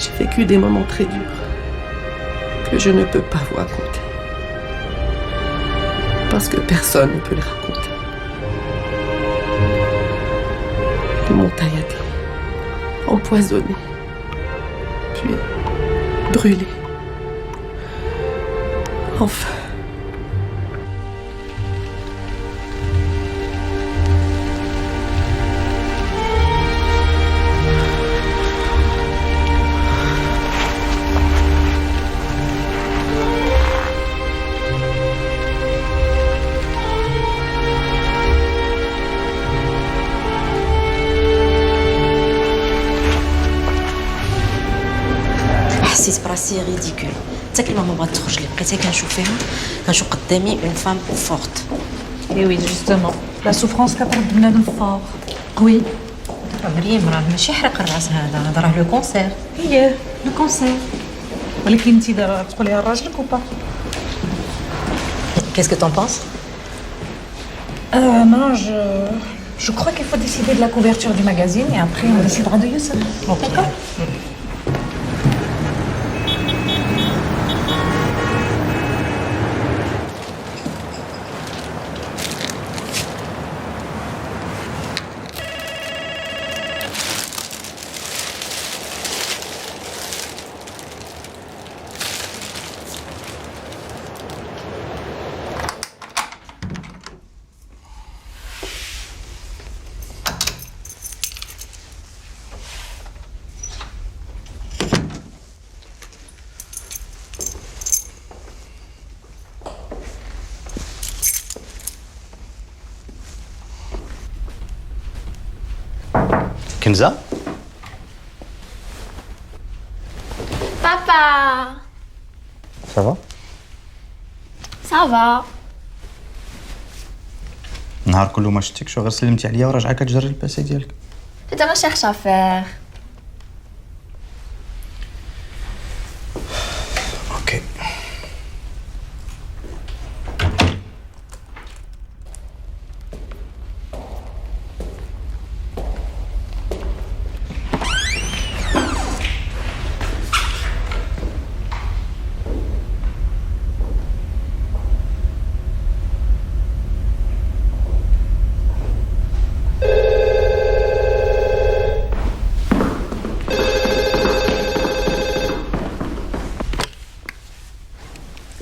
j'ai vécu des moments très durs que je ne peux pas vous raconter. Parce que personne ne peut les raconter. Ils m'ont tailladé, empoisonné, puis brûlé. Enfin. حسيت براسي ريديكول حتى كلمه ما بغات تخرج لي بقيت كنشوف فيها كنشوف قدامي اون فام فورت. اي وي جوستومون لا سوفرونس كترد بنادم فور قوي. مريم راه ماشي حرق الراس هذا راه لو كونسير. هي لو كونسير ولكن انت دابا تقوليها لراجلك وبا. Qu'est-ce que t'en penses? Non, je crois qu'il faut décider de la couverture du magazine et après on décidera de Youssef. D'accord. Kenza? Papa. Ça va? Ça va. النهار كله ما شفتكش وغير سلمتي عليا وراجعه كتجري الباسي ديالك. J'étais en recherche à faire. اوكي.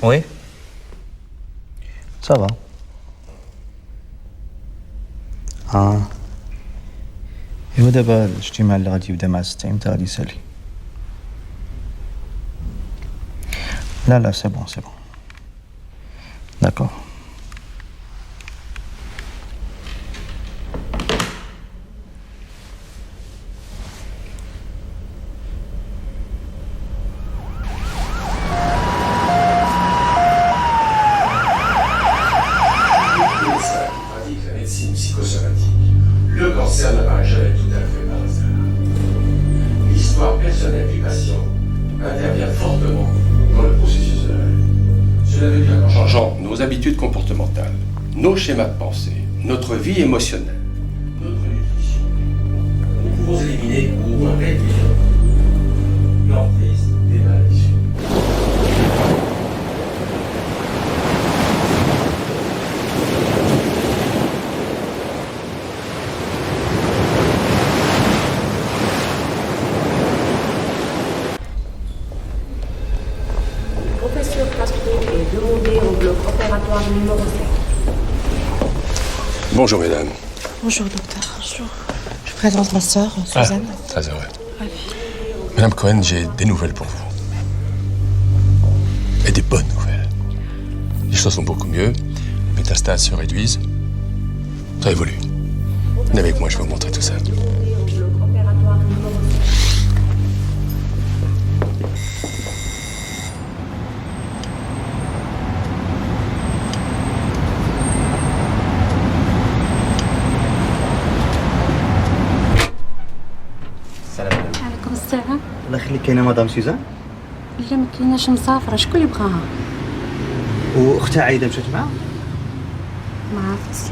Oui. Ça va. إيوا دابا الاجتماع اللي غادي يبدا مع 6 امتى غادي يسالي؟ لا سي بون داكور. Le cancer n'apparaît jamais tout à fait par hasard. L'histoire personnelle du patient intervient fortement dans le processus de la vie. Cela veut dire qu'en changeant nos habitudes comportementales, nos schémas de pensée, notre vie émotionnelle, notre nutrition, nous pouvons éliminer ou réduire l'emprise des maladies. Professeur Castro est demandé au bloc opératoire numéro 5. Bonjour mesdames. Bonjour docteur. Bonjour. Je présente ma sœur, Suzanne. Ça c'est vrai. Madame Cohen, j'ai des nouvelles pour vous. Et des bonnes nouvelles. Les choses sont beaucoup mieux, les métastases se réduisent, ça évolue. Venez avec moi, je vais vous montrer tout ça. عليكم السلام. الله يخليك كاينه مدام سوزان لا ما كايناش مسافره، شكون اللي بغاها؟ واختها عايده مشات معاها. ما عرفتش.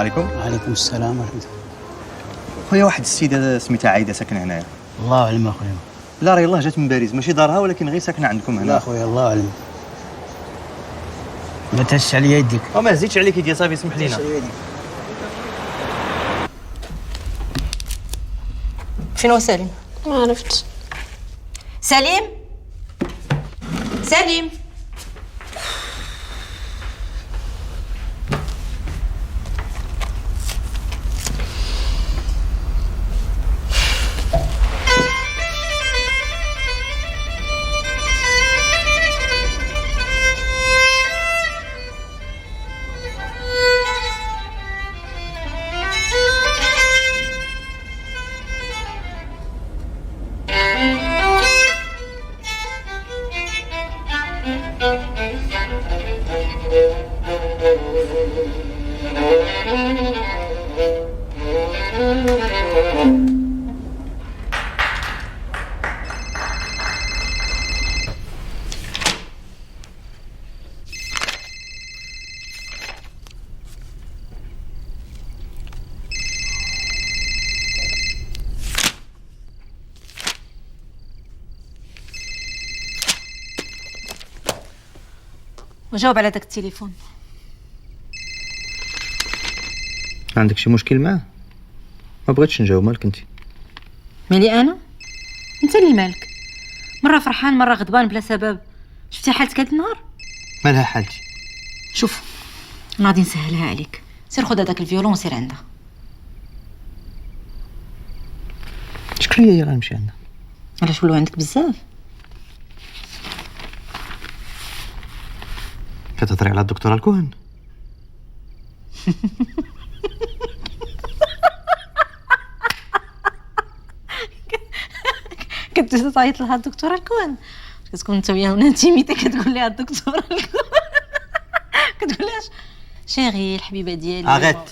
عليكم. وعليكم السلام ورحمه الله. خويا واحد السيده سميتها عايده ساكنه هنايا. الله اعلم اخويا. لا راه يلاه جات من باريس، ماشي دارها ولكن غير ساكنه عندكم هنا. لا اخويا الله اعلم. ما تهزش عليا يديك. وما هزيتش عليك يدي صافي سمح لينا. فين هو سليم؟ ما عرفتش. سليم؟ سليم؟ وجاوب على داك التليفون. عندك شي مشكل معاه؟ ما بغيتش نجاوب، مالك انت؟ مالي انا؟ انت اللي مالك؟ مره فرحان مره غضبان بلا سبب. شفتي حالتك هاد النهار؟ مالها حالتي؟ شوف انا غادي نسهلها عليك، سير خذ هذاك الفيولون وسير عندها. شكون هي غنمشي عندها؟ علاش ولو عندك بزاف؟ كتهضري على الدكتوره الكوهن؟ كنت تعيط لها الدكتوره الكوهن، كتكون انت وياها انتيميتي كتقول لها الدكتوره الكوهن كتقول لها شيري الحبيبه ديالي. اغيت هاد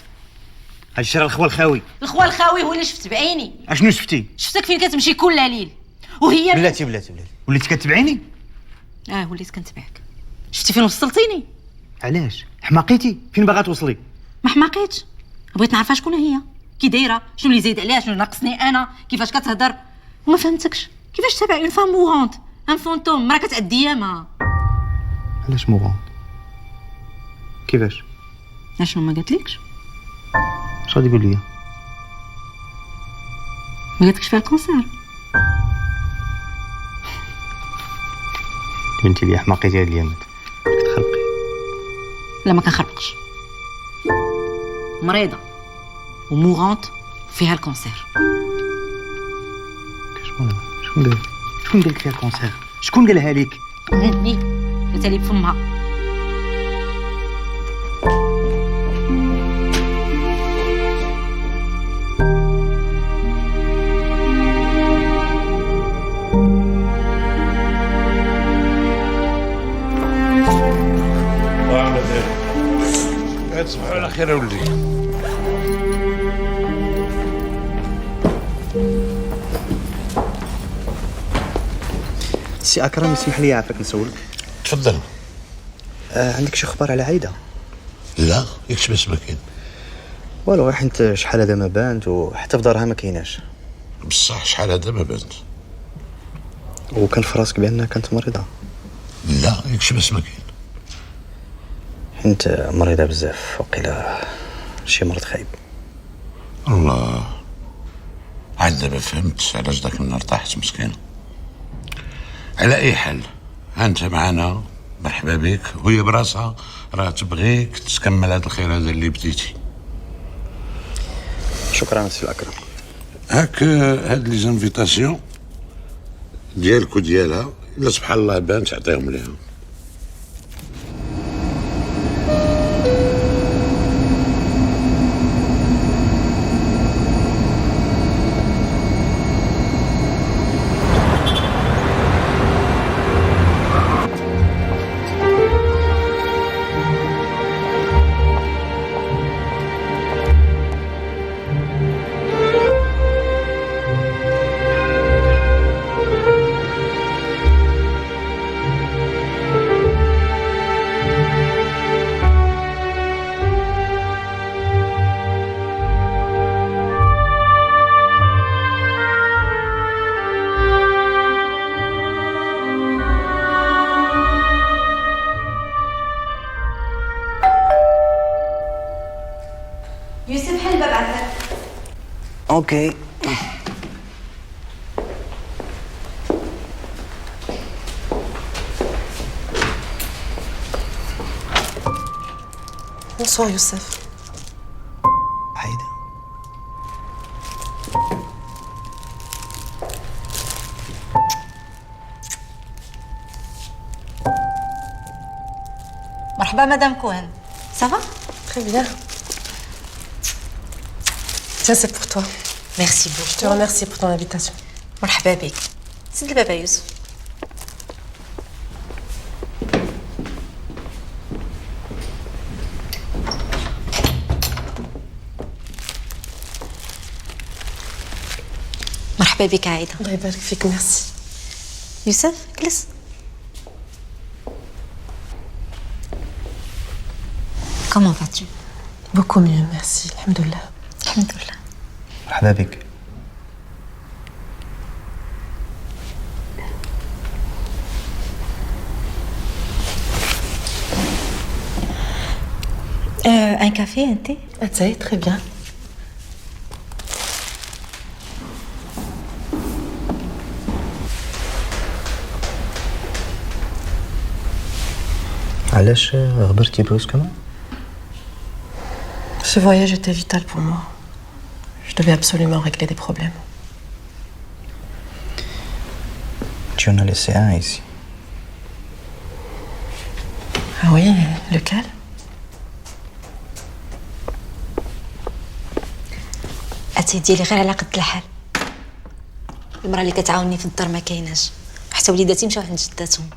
الشرا الخوا الخاوي. الخوا الخاوي هو اللي شفت بعيني. اشنو شفتي؟ شفتك فين كتمشي كل ليل وهي بلاتي وليتي كتبعيني؟ وليت كنتبعك. شفتي فين وصلتيني؟ علاش؟ حماقيتي؟ فين باغا توصلي؟ ما حماقيتش، بغيت نعرفها شكون هي، كي دايره، شنو اللي زايد عليها، شنو ناقصني انا، كيفاش كتهضر. وما فهمتكش كيفاش تابع اون فام موغونت، ان فونتوم، مرا كتعدي ايامها. علاش موغونت؟ كيفاش؟ اشنو ما قالتلكش؟ اش غادي يقول لي؟ ما قالتلكش فيها الكونسير؟ بنتي لي حماقيتي هاد الايامات، كتخلقي. لا ما كنخربقش، مريضه وموغونت فيها الكونسير. شكون قال لك فيها الكونسير؟ شكون قالها لك؟ ني قلتها لي بفمها. تصبحوا على خير يا ولدي. سي اكرم اسمح لي عافاك نسولك. تفضل. عندك شي خبر على عايده؟ لا يكش بس ما كاين والو، حيت شحال هذا ما بانت وحتى في دارها ما كايناش. بصح شحال هذا ما بانت. وكان في راسك بانها كانت مريضه؟ لا يكش بس ما كاين. انت مريضه بزاف، وقيلا شي مرض خايب. الله، عاد دابا فهمت علاش داك النهار طاحت مسكينه. على اي حال انت معنا، مرحبا بك، وهي براسها راه تبغيك تكمل هذا الخير هذا اللي بديتي. شكرا سي الاكرم. هاك هاد لي زانفيتاسيون ديالك وديالها، الا سبحان الله بان تعطيهم ليها. اوكي. Bonsoir Youssef. عايدة. مرحبا مدام كوهن. سافا؟ Très bien. Tiens, c'est pour toi. ميرسي بوكو. Je te remercie pour ton invitation. مرحبا بك. سد الباب يا يوسف. مرحبا بك عايدة. الله يبارك فيك ميرسي. يوسف جلس. Comment vas-tu? Beaucoup mieux, merci. Alhamdoulilah. Alhamdoulilah. مرحبا بك. Un café, un thé? Un thé, très bien. علاش غبرتي بروسكومون؟ Ce voyage était vital pour moi. Je devais absolument régler des problèmes. Tu en as laissé un ici. Ah oui, lequel? أتي ديالي غير على قد الحال. المرأة اللي كتعاوني في الدار ما كايناش، حتى وليداتي مشاو عند جداتهم.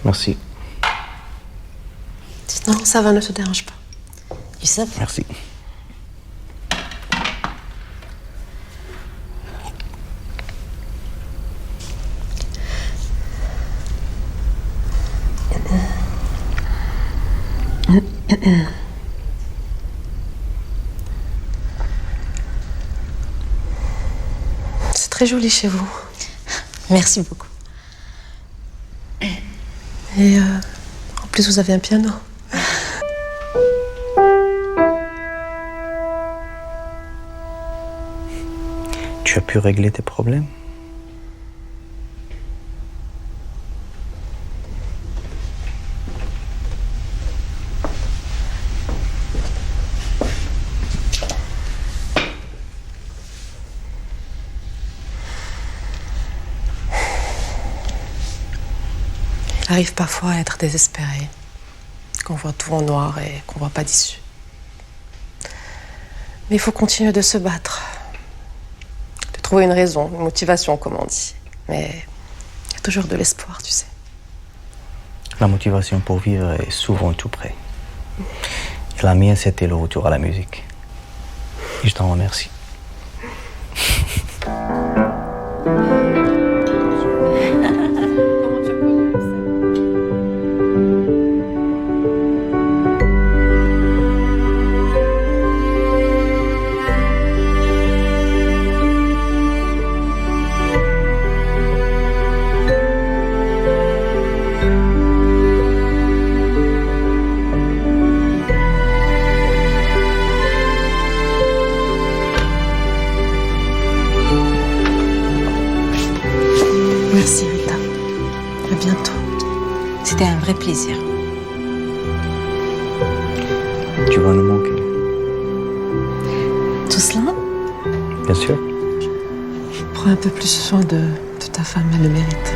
Merci. Non, ça va, ne te dérange pas. Youssef? Merci. C'est très joli chez vous. Merci beaucoup. Et en plus, vous avez un piano. Tu as pu régler tes problèmes? Il arrive parfois à être désespéré, qu'on voit tout en noir et qu'on voit pas d'issue. Mais il faut continuer de se battre, de trouver une raison, une motivation, comme on dit. Mais il y a toujours de l'espoir, tu sais. La motivation pour vivre est souvent tout près. Et la mienne, c'était le retour à la musique. Et je t'en remercie. Merci Rita. À bientôt. C'était un vrai plaisir. Tu vas nous manquer. Tout cela? Bien sûr. Prends un peu plus soin de ta femme, elle le mérite.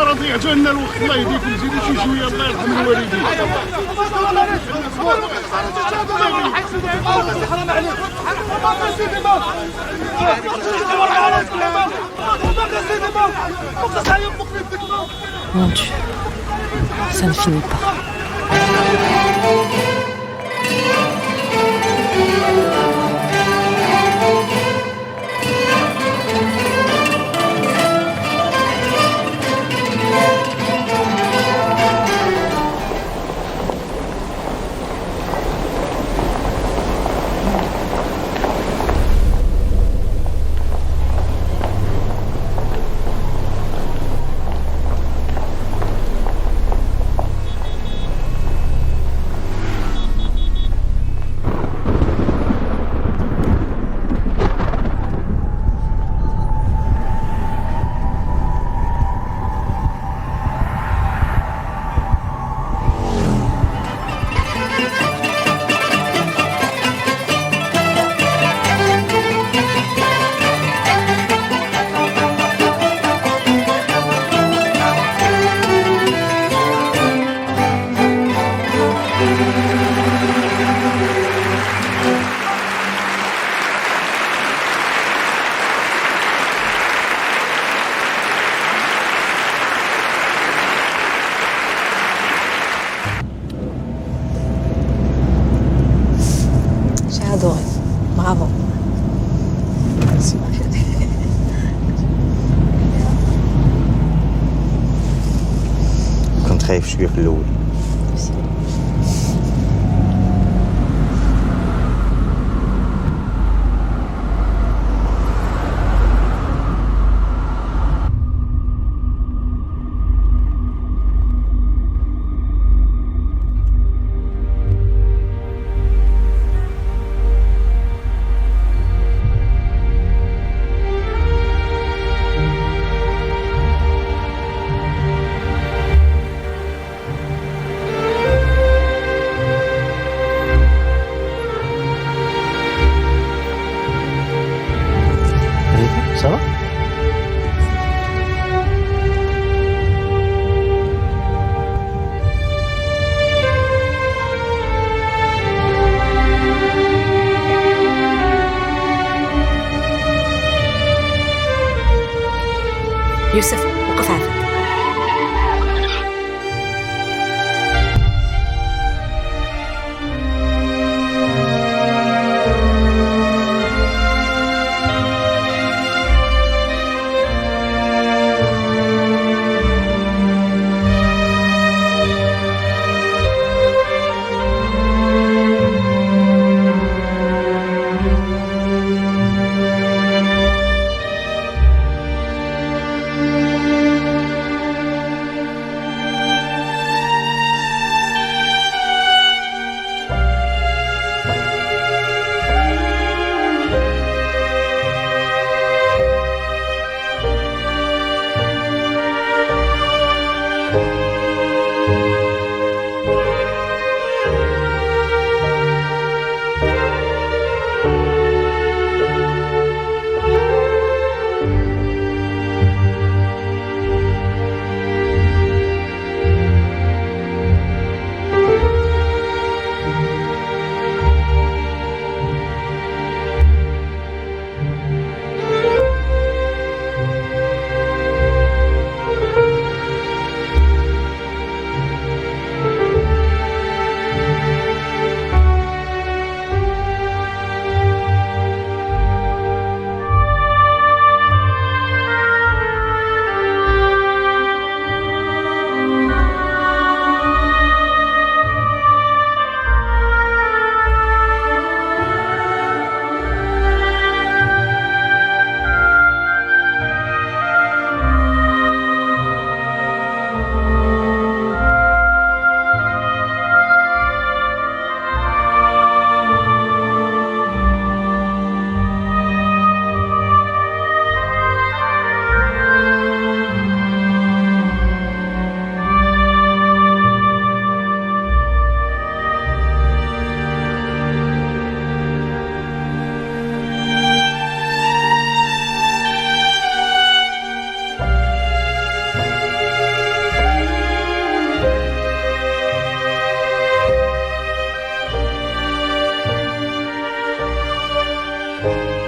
رضيعت لنا الوقت الله يهديكم زيدوا شي شويه الله يرحم الوالدين حرام عليك Mon Dieu, ça ne finit pas. J'ai adoré. Bravo. Merci. كنت خايف شويه في الاول. Ça va? يوسف وقف عافاك. Thank you.